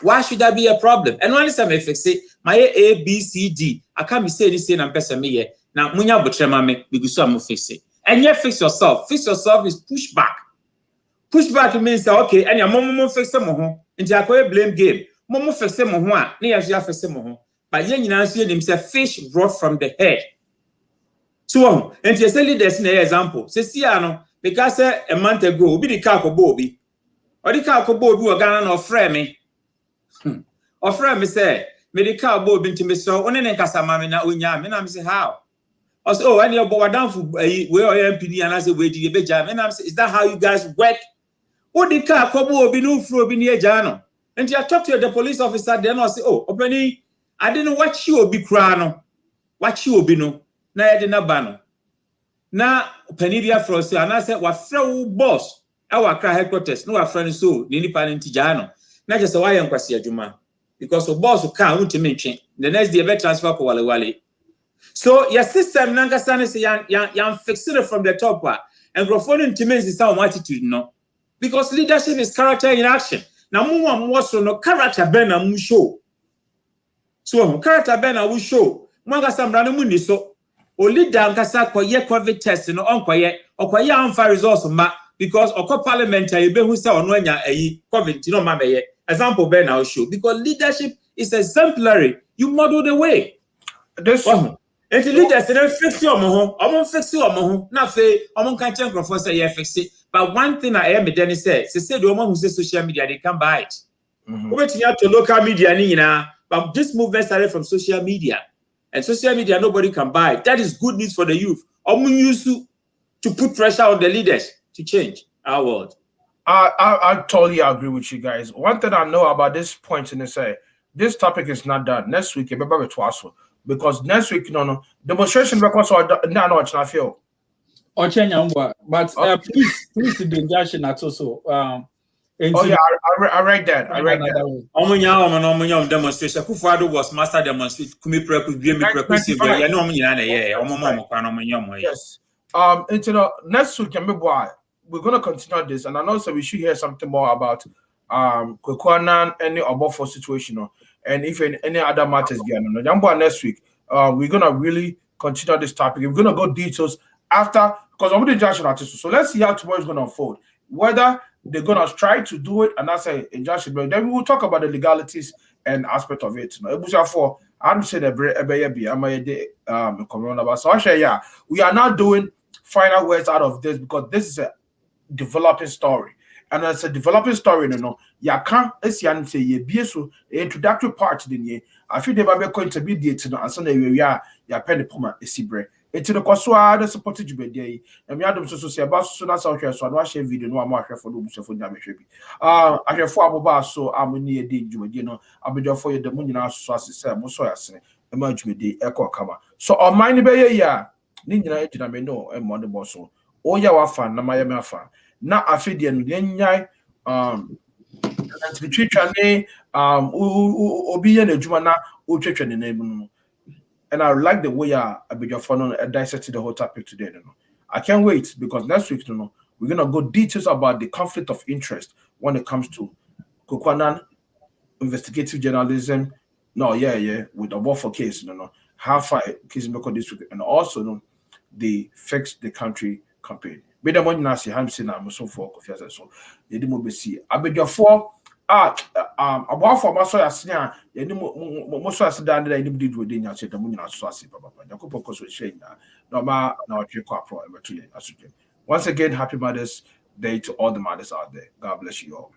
why should that be a problem? And once I fix it, my A, B, C, D, I can't be saying this and person me. Now, Munya Butrema me, because I'm fix it. And you fix yourself. Fix yourself is push back. Push back means okay, and your mom fix them. Into a blame game. Momo fese mo ho a, na ya fese mo ho. But yen nyina so nim say fish brought from the head. So, and you say leaders na example. Say no, because a month ago, obi di car ko bobi. Or di car ko bobi o Ghana na ofre me. Ofre me say, me di car bobi nti me so, one ne nkasa ma me na onya, me na me say how? I say, oh, and you're down for where I am PD and I say, wait, you be jam. And I'm saying, is that how you guys work? What the car come over be no fro be near Jano? And I talk to the police officer, then I say, oh, Openi, I didn't watch you be crano. Watch you be no. Na I didn't ban. Na Penibia Frost, and I said, what flow boss? Our car headquarters, no friend so, Nini Panenti Jano. Not just a wire and Quasia Juma. Because the boss who can't mention the next day, transfer for Wale. So your system nanga sana say yan fix it from the top part and grofone intimates is our attitude no because leadership is character in action. Now more so no character ben na show. So character ben na show. Mwanga sambrano mundi so o leader nkasa koye COVID test no onkoye okoye amfa results ma because oko parliamentary be hu say ono anya ayi COVID no ma meye example ben na show because leadership is exemplary. You model the way. This and the leaders they fix your moho, I'm fix your moho, not say, I'm can't change for say, yeah, fix it. But one thing I am then said, they say the woman who says social media, they can buy it. We're to local media, but this movement started from social media. And social media, nobody can buy it. That is good news for the youth. I'm used to put pressure on the leaders to change our world. I totally agree with you guys. One thing I know about this point in the say, this topic is not done. Next week, remember it was. Because next week, no demonstration records are not I feel. But please the injunction at also. Oh yeah, I read that. I read that. Omunyam demonstration. Kufuado was master demonstration. Kumi preku biemi preku yeah, no omunyana yeah. Yes. Into the next week, we're gonna continue this, and I know so we should hear something more about Kwekwanan any Obofour situation. And if any other matters going on, next week, we're gonna really continue this topic. We're gonna go details after because I'm the injunction artist. So let's see how tomorrow is gonna unfold. Whether they're gonna try to do it, and that's an injunction, but then we will talk about the legalities and aspect of it. For I'm saying so actually, yeah, we are not doing final words out of this because this is a developing story. And it's a developing story, ya can't say ye be so introductory part in ye. I feel they might be intermediate and Sunday we are ya penny puma a sibre. It's the Koswa, the supported you be day. And we had them so say about soon as I so I watch a video no more for the for damage. I have 4 bars so I'm near the I'll be there for you the moon so as I say, Mosoya say, emerge me the echo kama. So on mine be ya, Nina I know and one the boss. Oh, ya were fan, na my fan. Na afidien nyai twitwane obi ye na adwuma na otwetwane na emu. And I like the way I dissected the whole topic today. I can't wait because next week we're gonna go details about the conflict of interest when it comes to Kwekwanan investigative journalism. No, with the Obofour case, how far case make this week, and also the Fix the Country campaign. Be the one nasi hamsi na muso for kofiasa so yedi mo besi abedwafo Obofour maso yasnya yedi mo so asida na yedi bidi wode nya cheta mo nyina so ase papa yakopɔ koso hwenya no ma na otwe kwa pro ebeto ye asuje. Once again, happy Mother's Day to all the mothers out there. God bless you all.